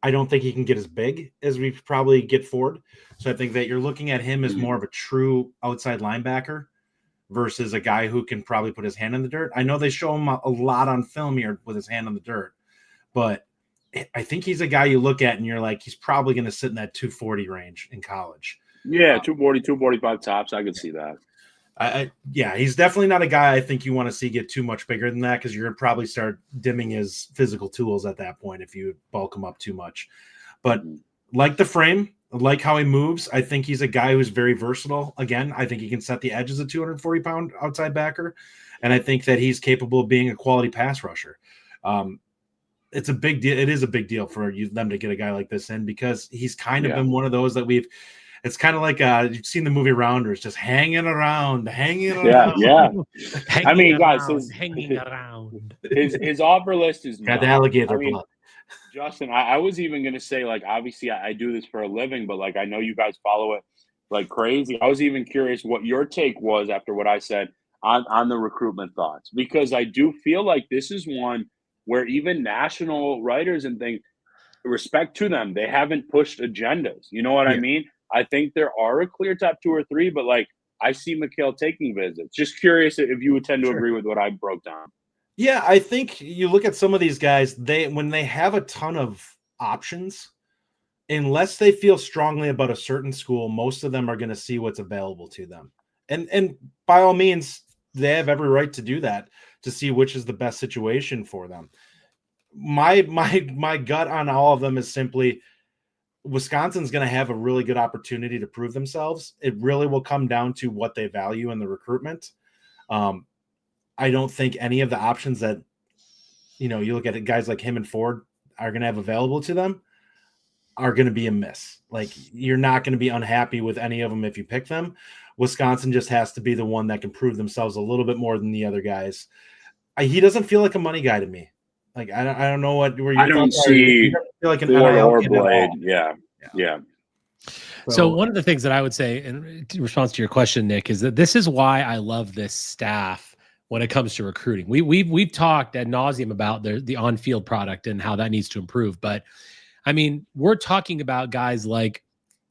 F: I don't think he can get as big as we probably get Ford. So I think that you're looking at him as more of a true outside linebacker versus a guy who can probably put his hand in the dirt. I know they show him a lot on film here with his hand in the dirt, but I think he's a guy you look at and you're like, he's probably going to sit in that 240 range in college.
E: Yeah, 240, 245 tops. I could see that.
F: Yeah, he's definitely not a guy I think you want to see get too much bigger than that, because you're going to probably start dimming his physical tools at that point if you bulk him up too much. But like the frame, like how he moves, I think he's a guy who's very versatile. Again, I think he can set the edge as a 240-pound outside backer, and I think that he's capable of being a quality pass rusher. It's a big deal. It is a big deal for them to get a guy like this in, because he's kind of been one of those that it's kind of like you've seen the movie Rounders, just hanging around.
E: Yeah. I mean, guys,
A: hanging around.
E: His offer list is
F: got the alligator blood.
E: Justin, I was even going to say, like, obviously I do this for a living, but like, I know you guys follow it like crazy. I was even curious what your take was after what I said on the recruitment thoughts, because I do feel like this is one where even national writers and things, respect to them, they haven't pushed agendas. You know what I mean? I think there are a clear top 2 or 3, but like, I see Mikail taking visits. Just curious if you would tend to agree with what I broke down.
F: Yeah, I think you look at some of these guys, when they have a ton of options, unless they feel strongly about a certain school, most of them are going to see what's available to them. And by all means, they have every right to do that, to see which is the best situation for them. My gut on all of them is simply Wisconsin's going to have a really good opportunity to prove themselves. It really will come down to what they value in the recruitment. I don't think any of the options that, you look at it, guys like him and Ford are going to have available to them are going to be a miss. Like, you're not going to be unhappy with any of them if you pick them. Wisconsin just has to be the one that can prove themselves a little bit more than the other guys. He doesn't feel like a money guy to me. Like, I don't know where you're.
E: I don't see
F: feel like an
E: Ford
F: NIL
E: or
F: kid at all.
E: Blade. Yeah.
A: So one of the things that I would say in response to your question, Nick, is that this is why I love this staff when it comes to recruiting. We've talked ad nauseum about the on-field product and how that needs to improve. But I mean, we're talking about guys like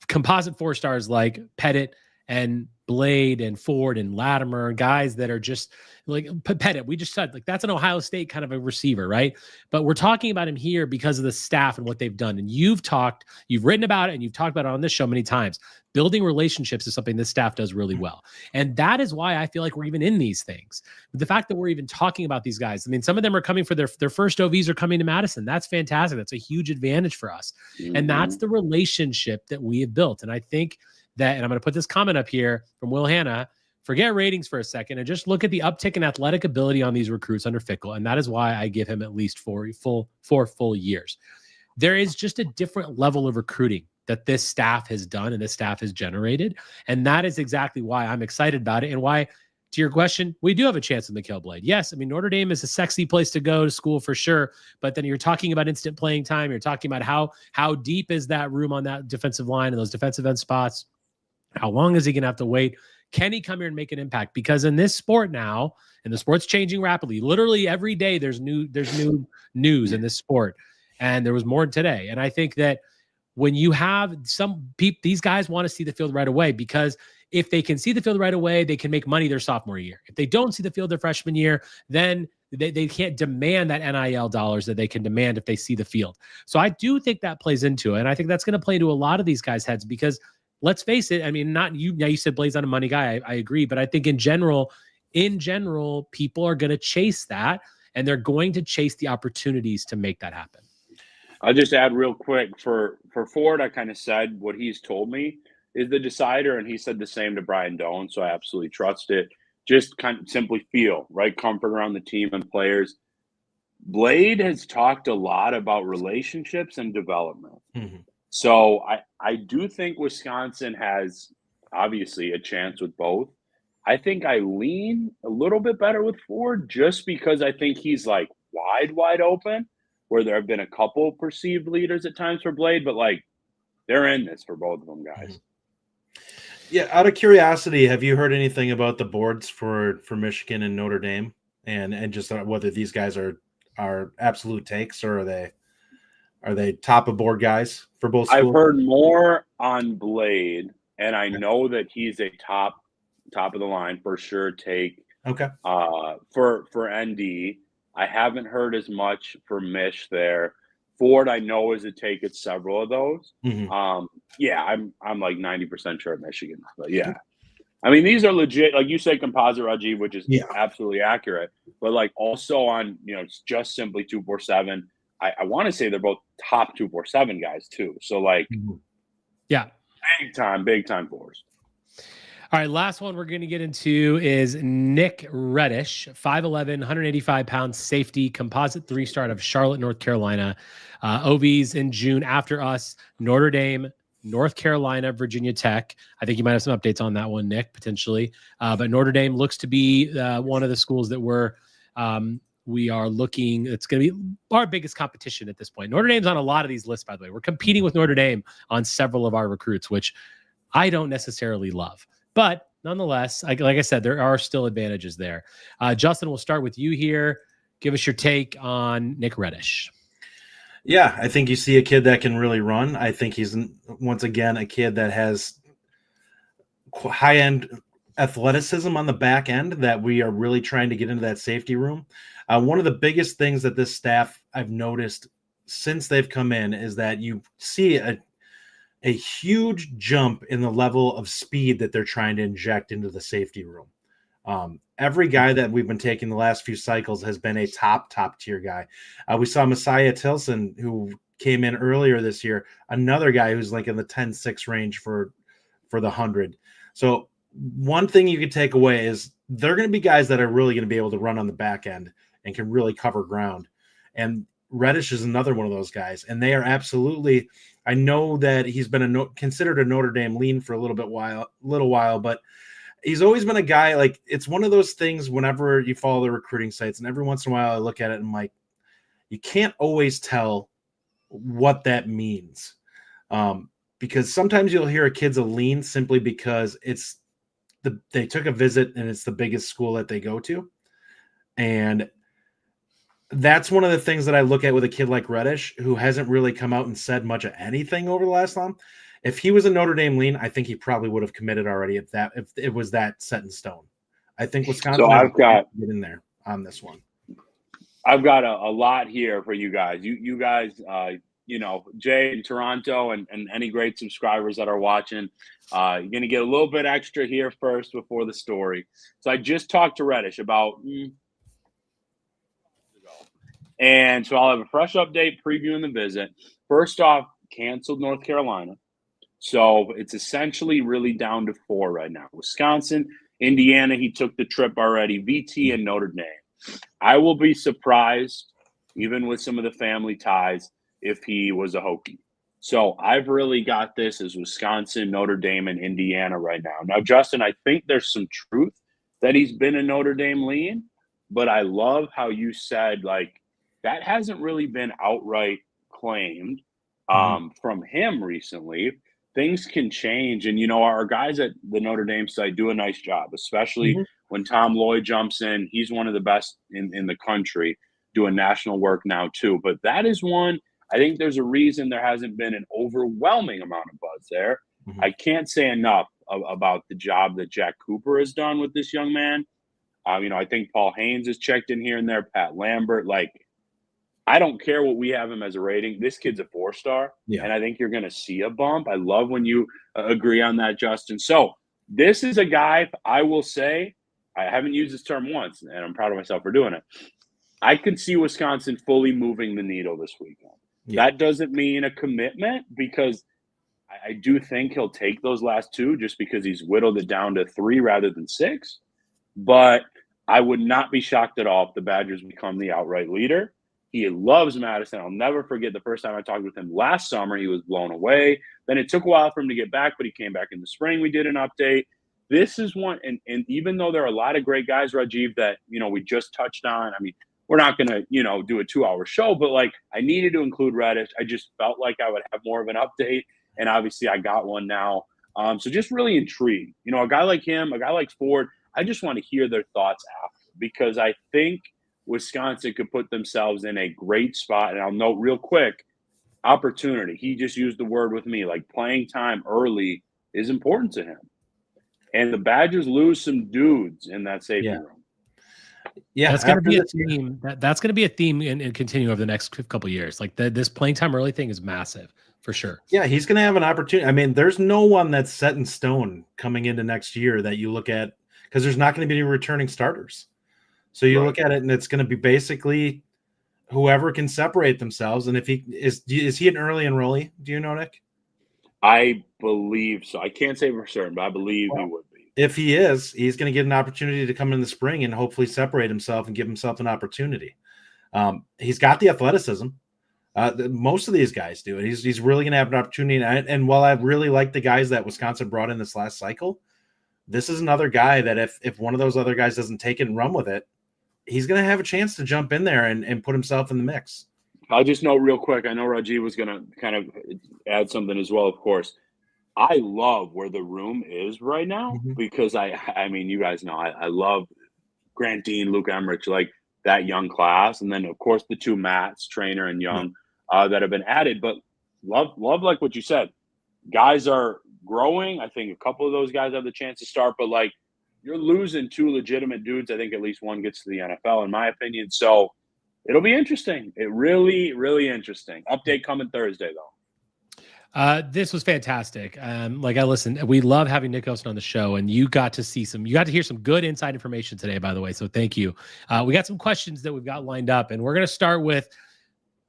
A: composite 4-stars like Pettit and Blade and Ford and Latimer, guys that are just like Pettit. We just said, like, that's an Ohio State kind of a receiver, right? But we're talking about him here because of the staff and what they've done. And you've written about it, and you've talked about it on this show many times. Building relationships is something this staff does really well. And that is why I feel like we're even in these things. The fact that we're even talking about these guys. I mean, some of them are coming for their first OVs are coming to Madison. That's fantastic. That's a huge advantage for us. And that's the relationship that we have built. And I think that, and I'm going to put this comment up here from Will Hanna, forget ratings for a second and just look at the uptick in athletic ability on these recruits under Fickell. And that is why I give him at least four full years. There is just a different level of recruiting that this staff has done and this staff has generated. And that is exactly why I'm excited about it. And why, to your question, we do have a chance with Mikail Blade. Yes, I mean, Notre Dame is a sexy place to go to school for sure. But then you're talking about instant playing time. You're talking about how deep is that room on that defensive line and those defensive end spots. How long is he going to have to wait? Can he come here and make an impact? Because in this sport now, and the sport's changing rapidly, literally every day there's new news in this sport. And there was more today. And I think that when you have some people, these guys want to see the field right away, because if they can see the field right away, they can make money their sophomore year. If they don't see the field their freshman year, then they can't demand that NIL dollars that they can demand if they see the field. So I do think that plays into it. And I think that's going to play into a lot of these guys' heads, because let's face it. I mean, not you. Now you said Blade's not a money guy. I agree. But I think in general, people are going to chase that, and they're going to chase the opportunities to make that happen.
E: I'll just add real quick for Ford. I kind of said what he's told me is the decider, and he said the same to Brian Doan. So I absolutely trust it. Just kind of simply feel right, comfort around the team and players. Blade has talked a lot about relationships and development. Mm-hmm. So I do think Wisconsin has obviously a chance with both. I think I lean a little bit better with Ford just because I think he's like wide open, where there have been a couple perceived leaders at times for Blade, but like they're in this for both of them, guys.
F: Mm-hmm. Yeah, out of curiosity, have you heard anything about the boards for Michigan and Notre Dame, and just whether these guys are absolute takes, or are they top of board guys for both schools?
E: I've heard more on Blade, and I know that he's a top of the line for sure take.
F: Okay.
E: For ND, I haven't heard as much for Mish there. Ford, I know is a take at several of those.
F: Mm-hmm.
E: Yeah, I'm like 90% sure at Michigan, but yeah. I mean, these are legit, like you said, composite Rajiv, which is absolutely accurate, but like also on, just simply 247. I want to say they're both top 247 guys too. So like,
A: yeah,
E: big time force.
A: All right, last one we're going to get into is Nick Reddish, 5'11", 185 pounds, safety, composite 3-star out of Charlotte, North Carolina. OVs in June after us, Notre Dame, North Carolina, Virginia Tech. I think you might have some updates on that one, Nick, potentially. But Notre Dame looks to be one of the schools that we are looking. It's going to be our biggest competition at this point. Notre Dame's on a lot of these lists, by the way. We're competing with Notre Dame on several of our recruits, which I don't necessarily love. But nonetheless, like I said, there are still advantages there. Justin, we'll start with you here. Give us your take on Nick Reddish.
F: Yeah, I think you see a kid that can really run. I think he's, once again, a kid that has high-end athleticism on the back end that we are really trying to get into that safety room. One of the biggest things that this staff I've noticed since they've come in is that you see a huge jump in the level of speed that they're trying to inject into the safety room. Every guy that we've been taking the last few cycles has been a top tier guy. We saw Messiah Tilson, who came in earlier this year, another guy who's like in the 10-6 range for the 100. So one thing you could take away is they're going to be guys that are really going to be able to run on the back end and can really cover ground. And Reddish is another one of those guys, and they are absolutely. I know that he's been considered a Notre Dame lean for a little while, but he's always been a guy. Like, it's one of those things. Whenever you follow the recruiting sites, and every once in a while I look at it and I'm like, you can't always tell what that means, because sometimes you'll hear a kid's a lean simply because they took a visit and it's the biggest school that they go to, and that's one of the things that I look at with a kid like Reddish, who hasn't really come out and said much of anything over the last time. If he was a Notre Dame lean, I think he probably would have committed already if it was that set in stone. I think Wisconsin has to get in there on this one.
E: I've got a lot here for you guys. You guys, Jay in Toronto and any great subscribers that are watching, you're going to get a little bit extra here first before the story. So I just talked to Reddish about and so I'll have a fresh update previewing the visit. First off, canceled North Carolina. So it's essentially really down to 4 right now. Wisconsin, Indiana, he took the trip already, VT, and Notre Dame. I will be surprised, even with some of the family ties, if he was a Hokie. So I've really got this as Wisconsin, Notre Dame, and Indiana right now. Now, Justin, I think there's some truth that he's been a Notre Dame lean, but I love how you said, like, that hasn't really been outright claimed from him recently. Things can change. And, our guys at the Notre Dame site do a nice job, especially when Tom Lloyd jumps in. He's one of the best in the country doing national work now, too. But that is one, I think there's a reason there hasn't been an overwhelming amount of buzz there. I can't say enough about the job that Jack Cooper has done with this young man. I think Paul Haynes has checked in here and there, Pat Lambert. Like, I don't care what we have him as a rating. This kid's a 4-star, and I think you're going to see a bump. I love when you agree on that, Justin. So this is a guy, I will say, I haven't used this term once, and I'm proud of myself for doing it. I could see Wisconsin fully moving the needle this weekend. That doesn't mean a commitment, because I do think he'll take those last 2 just because he's whittled it down to 3 rather than 6. But I would not be shocked at all if the Badgers become the outright leader. He loves Madison. I'll never forget the first time I talked with him last summer. He was blown away. Then it took a while for him to get back, but he came back in the spring. We did an update. This is one, and even though there are a lot of great guys, Rajiv, that, we just touched on, I mean, we're not going to, do a 2-hour show, but like I needed to include Reddish. I just felt like I would have more of an update. And obviously I got one now. So just really intrigued. A guy like him, a guy like Ford, I just want to hear their thoughts after, because I think Wisconsin could put themselves in a great spot. And I'll note real quick, opportunity. He just used the word with me, like playing time early is important to him. And the Badgers lose some dudes in that safety room.
A: Yeah, that's going to be a theme. That's going to be a theme and continue over the next couple of years. Like this playing time early thing is massive for sure.
F: Yeah, he's going to have an opportunity. I mean, there's no one that's set in stone coming into next year that you look at, because there's not going to be any returning starters. So you look at it, and it's going to be basically whoever can separate themselves. And if he is he an early enrollee? Do you know, Nick?
E: I believe so. I can't say for certain, but I believe he would be.
F: If he is, he's going to get an opportunity to come in the spring and hopefully separate himself and give himself an opportunity. He's got the athleticism. Most of these guys do, and he's really going to have an opportunity. And while I really like the guys that Wisconsin brought in this last cycle, this is another guy that if one of those other guys doesn't take it and run with it, he's going to have a chance to jump in there and put himself in the mix.
E: I'll just note real quick. I know Rajiv was going to kind of add something as well, of course. I love where the room is right now because I mean, you guys know, I love Grant Dean, Luke Emmerich, like that young class. And then, of course, the two Matts, Trainer and Young, that have been added. But love, like what you said. Guys are growing. I think a couple of those guys have the chance to start. But, like, you're losing two legitimate dudes. I think at least one gets to the NFL, in my opinion. So it'll be interesting. It really, really interesting. Update coming Thursday, though.
A: This was fantastic. Like I listened, we love having Nick Osen on the show, and you got to hear some good inside information today, by the way. So thank you. We got some questions that we've got lined up, and we're going to start with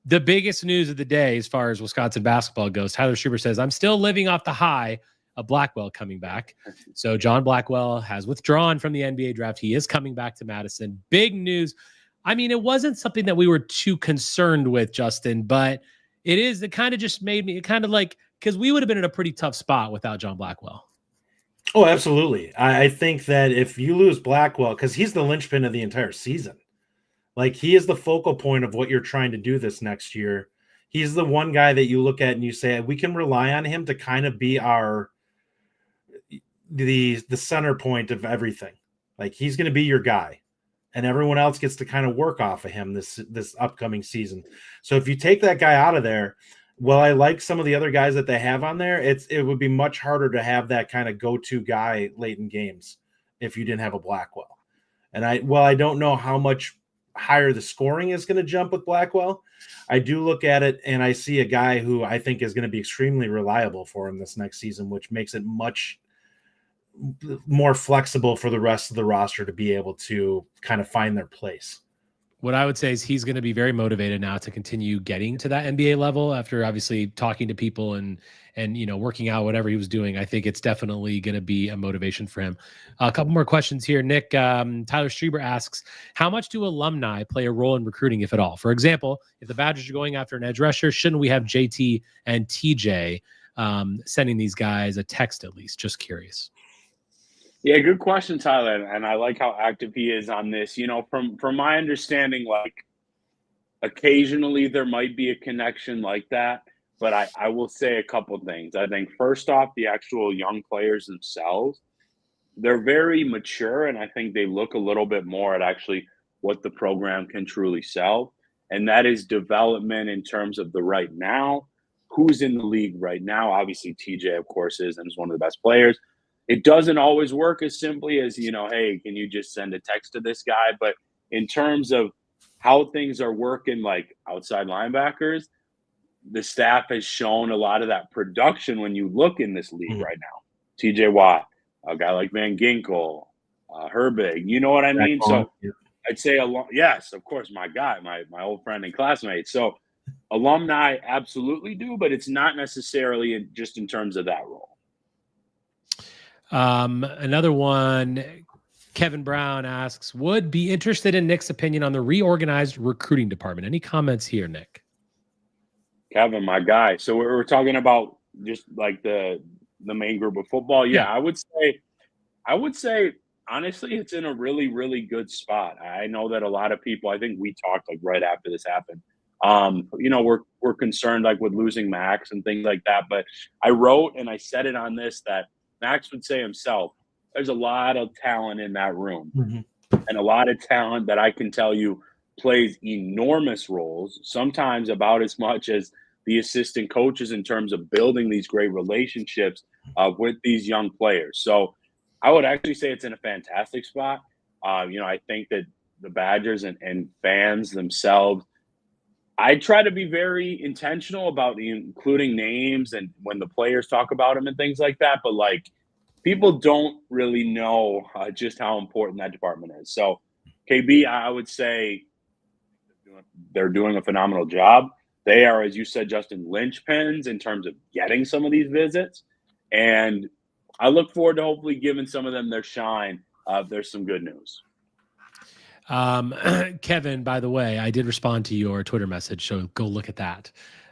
A: the biggest news of the day as far as Wisconsin basketball goes. Tyler Schreiber says, I'm still living off the high of Blackwell coming back. So John Blackwell has withdrawn from the NBA draft. He is coming back to Madison. Big news. I mean, it wasn't something that we were too concerned with, Justin, but it kind of just made me because we would have been in a pretty tough spot without John Blackwell.
F: Oh, absolutely. I think that if you lose Blackwell, because he's the linchpin of the entire season, like he is the focal point of what you're trying to do this next year. He's the one guy that you look at and you say, we can rely on him to kind of be the center point of everything. Like he's going to be your guy. And everyone else gets to kind of work off of him this upcoming season. So if you take that guy out of there, well, I like some of the other guys that they have on there. It would be much harder to have that kind of go-to guy late in games if you didn't have a Blackwell. And I don't know how much higher the scoring is going to jump with Blackwell. I do look at it and I see a guy who I think is going to be extremely reliable for him this next season, which makes it much more flexible for the rest of the roster to be able to kind of find their place.
A: What I would say is he's going to be very motivated now to continue getting to that NBA level after obviously talking to people and working out whatever he was doing. I think it's definitely going to be a motivation for him. A couple more questions here. Nick, Tyler Schreiber asks, how much do alumni play a role in recruiting, if at all? For example, if the Badgers are going after an edge rusher, shouldn't we have JT and TJ sending these guys a text at least? Just curious.
E: Yeah, good question, Tyler. And I like how active he is on this. From my understanding, like occasionally there might be a connection like that. But I will say a couple things. I think first off, the actual young players themselves, they're very mature. And I think they look a little bit more at actually what the program can truly sell. And that is development in terms of the right now. Who's in the league right now? Obviously, TJ, of course, is and is one of the best players. It doesn't always work as simply as, hey, can you just send a text to this guy? But in terms of how things are working, like outside linebackers, the staff has shown a lot of that production when you look in this league right now. TJ Watt, a guy like Van Ginkel, Herbig, you know what I mean? So I'd say, yes, of course, my guy, my old friend and classmate. So alumni absolutely do, but it's not necessarily just in terms of that role.
A: Another one, Kevin Brown asks, would be interested in Nick's opinion on the reorganized recruiting department. Any comments here, Nick?
E: Kevin, my guy. So we're talking about just like the main group of football. Yeah, I would say honestly, it's in a really, really good spot. I know that a lot of people, I think we talked like right after this happened. We're concerned like with losing Max and things like that. But I wrote and I said it on this that Max would say himself, there's a lot of talent in that room. And a lot of talent that I can tell you plays enormous roles, sometimes about as much as the assistant coaches in terms of building these great relationships with these young players. So I would actually say it's in a fantastic spot. I think that the Badgers and fans themselves, I try to be very intentional about including names and when the players talk about them and things like that. But like people don't really know just how important that department is. So KB, I would say they're doing a phenomenal job. They are, as you said, Justin, linchpins in terms of getting some of these visits. And I look forward to hopefully giving some of them their shine. There's some good news.
A: Kevin, by the way, I did respond to your Twitter message, so go look at that.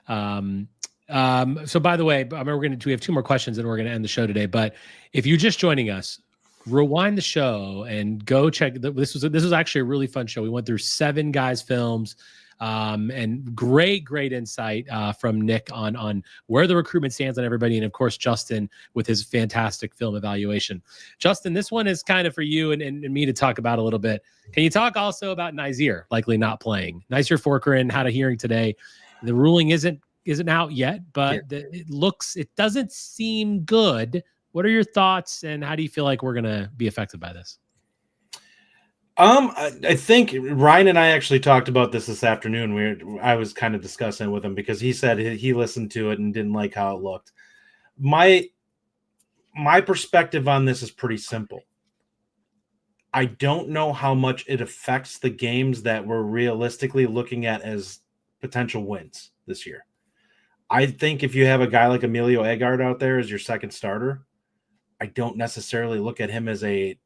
A: So by the way, I remember we have 2 more questions and we're going to end the show today. But if you're just joining us, rewind the show and go check. This was actually a really fun show. We went through 7 guys' films. And great insight from Nick on where the recruitment stands on everybody. And of course, Justin with his fantastic film evaluation. Justin, this one is kind of for you and me to talk about a little bit. Can you talk also about Nizier likely not playing? Nizier Forkerin had a hearing today. The ruling isn't out yet, but it doesn't seem good. What are your thoughts and how do you feel like we're going to be affected by this?
F: I think Ryan and I actually talked about this afternoon. I was kind of discussing with him because he said he listened to it and didn't like how it looked. My perspective on this is pretty simple. I don't know how much it affects the games that we're realistically looking at as potential wins this year. I think if you have a guy like Emilio Agard out there as your second starter, I don't necessarily look at him as a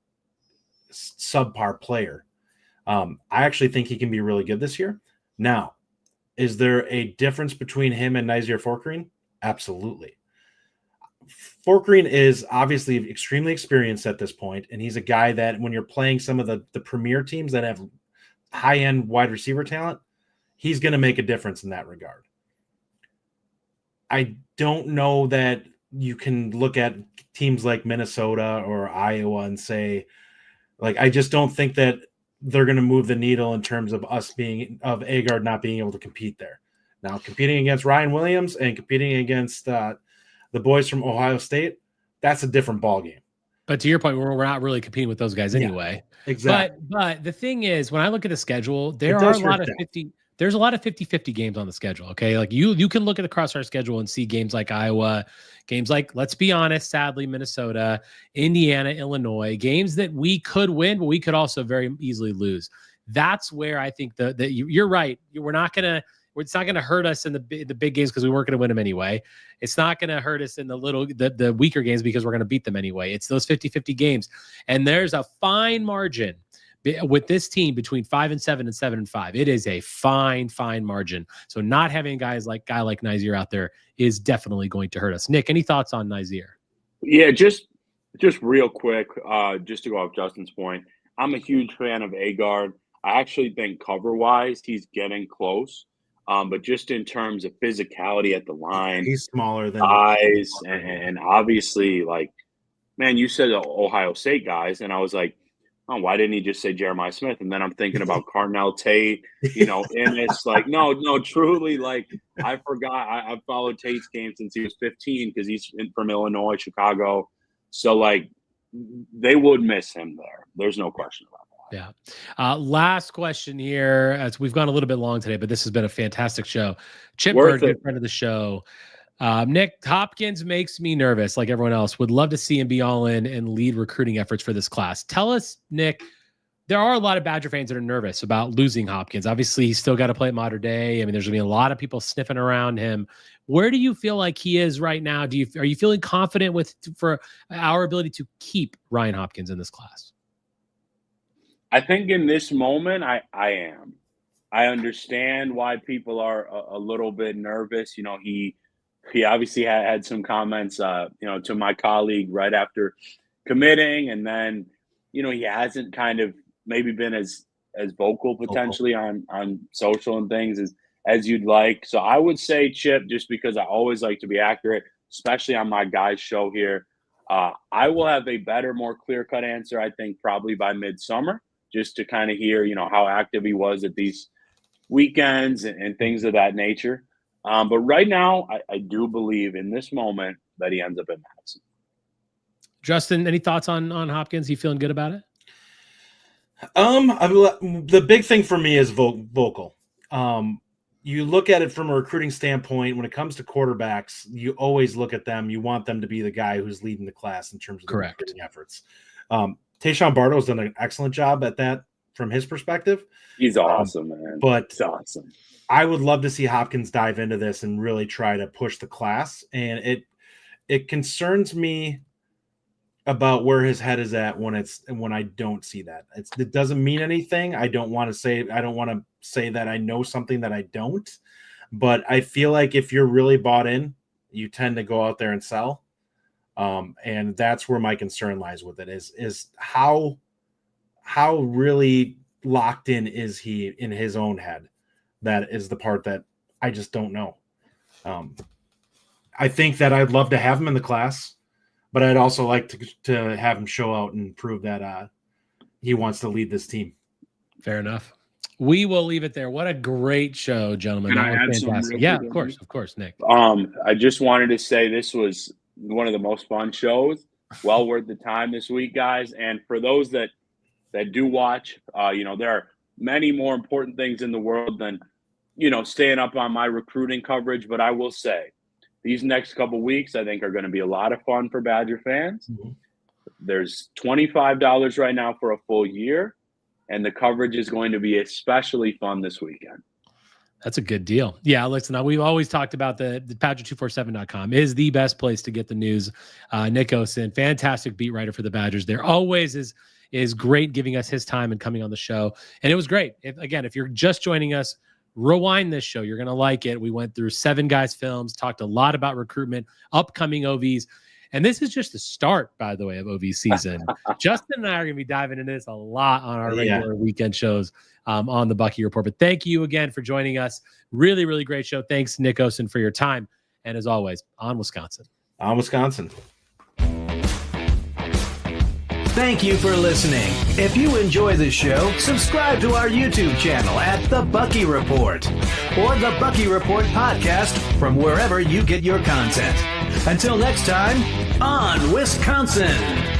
F: subpar player. I actually think he can be really good this year. Now, is there a difference between him and Nizier Forkerin? Absolutely. Forkerin is obviously extremely experienced at this point, and he's a guy that when you're playing some of the premier teams that have high-end wide receiver talent, he's going to make a difference in that regard. I don't know that you can look at teams like Minnesota or Iowa and say, like, I just don't think that they're going to move the needle in terms of Agard not being able to compete there. Now, competing against Ryan Williams and competing against the boys from Ohio State, that's a different ballgame.
A: But to your point, we're not really competing with those guys anyway.
F: Exactly.
A: But the thing is, when I look at the schedule, there's a lot of 50-50 games on the schedule. Okay. Like you can look at across our schedule and see games like Iowa, games like, let's be honest, sadly, Minnesota, Indiana, Illinois, games that we could win, but we could also very easily lose. That's where I think that you're right. It's not going to hurt us in the big games because we weren't going to win them anyway. It's not going to hurt us in the weaker games because we're going to beat them anyway. It's those 50-50 games. And there's a fine margin with this team between 5-7 and 7-5. It is a fine margin. So not having a guy like Nizier out there is definitely going to hurt us. Nick, any thoughts on Nizier?
E: Yeah, just real quick, just to go off Justin's point, I'm a huge fan of Agard. I actually think cover-wise, he's getting close. But just in terms of physicality at the line,
F: he's smaller than
E: eyes, and obviously, like, man, you said the Ohio State guys, and I was like, oh, why didn't he just say Jeremiah Smith? And then I'm thinking about Carnell Tate, Ennis. Like, no, truly, like, I forgot. I've followed Tate's game since he was 15 because he's from Illinois, Chicago. So, like, they would miss him there. There's no question about that.
A: Yeah. Last question here. As we've gone a little bit long today, but this has been a fantastic show. Chip
E: Worth
A: Bird,
E: it.
A: good friend of the show. Nick, Hopkins makes me nervous, like everyone else. Would love to see him be all in and lead recruiting efforts for this class. Tell us, Nick, there are a lot of Badger fans that are nervous about losing Hopkins. Obviously, he's still got to play at Mater Dei. I mean, there's going to be a lot of people sniffing around him. Where do you feel like he is right now? Are you feeling confident for our ability to keep Ryan Hopkins in this class?
E: I think in this moment, I am. I understand why people are a little bit nervous. You know, he obviously had some comments, you know, to my colleague right after committing, and then, you know, he hasn't kind of maybe been as vocal potentially on social and things as you'd like. So I would say Chip, just because I always like to be accurate, especially on my guys' show here. I will have a better, more clear-cut answer, I think, probably by midsummer, just to kind of hear, you know, how active he was at these weekends and things of that nature. But right now, I do believe in this moment that he ends up in Madison.
A: Justin, any thoughts on Hopkins? You feeling good about it?
F: The big thing for me is vocal. You look at it from a recruiting standpoint. When it comes to quarterbacks, you always look at them. You want them to be the guy who's leading the class in terms of the recruiting efforts. Tayshon Bardo has done an excellent job at that from his perspective.
E: He's awesome, man.
F: But
E: he's awesome.
F: I would love to see Hopkins dive into this and really try to push the class. And it concerns me about where his head is at when I don't see that. It doesn't mean anything. I don't want to say that I know something that I don't, but I feel like if you're really bought in, you tend to go out there and sell. And that's where my concern lies with it is how really locked in is he in his own head. That is the part that I just don't know. I think that I'd love to have him in the class, but I'd also like to have him show out and prove that he wants to lead this team.
A: Fair enough. We will leave it there. What a great show, gentlemen.
E: Can I add
A: fantastic. Yeah, of course, Nick.
E: I just wanted to say this was one of the most fun shows. Well worth the time this week, guys. And for those that do watch, you know, there are many more important things in the world than, you know, staying up on my recruiting coverage. But I will say, these next couple weeks, I think, are going to be a lot of fun for Badger fans. Mm-hmm. There's $25 right now for a full year, and the coverage is going to be especially fun this weekend.
A: That's a good deal. Yeah, listen, we've always talked about the Badger247.com is the best place to get the news. Nick Osen, fantastic beat writer for the Badgers. There always is great giving us his time and coming on the show. And it was great. If you're just joining us, rewind this show. You're going to like it. We went through 7 guys' films, talked a lot about recruitment, upcoming OVs. And this is just the start, by the way, of OV season. Justin and I are going to be diving into this a lot on our regular weekend shows on the Bucky Report. But thank you again for joining us. Really, really great show. Thanks, Nick Osen, for your time. And as always, on Wisconsin.
F: On Wisconsin.
B: Thank you for listening. If you enjoy the show, subscribe to our YouTube channel at The Bucky Report or The Bucky Report Podcast from wherever you get your content. Until next time, on Wisconsin.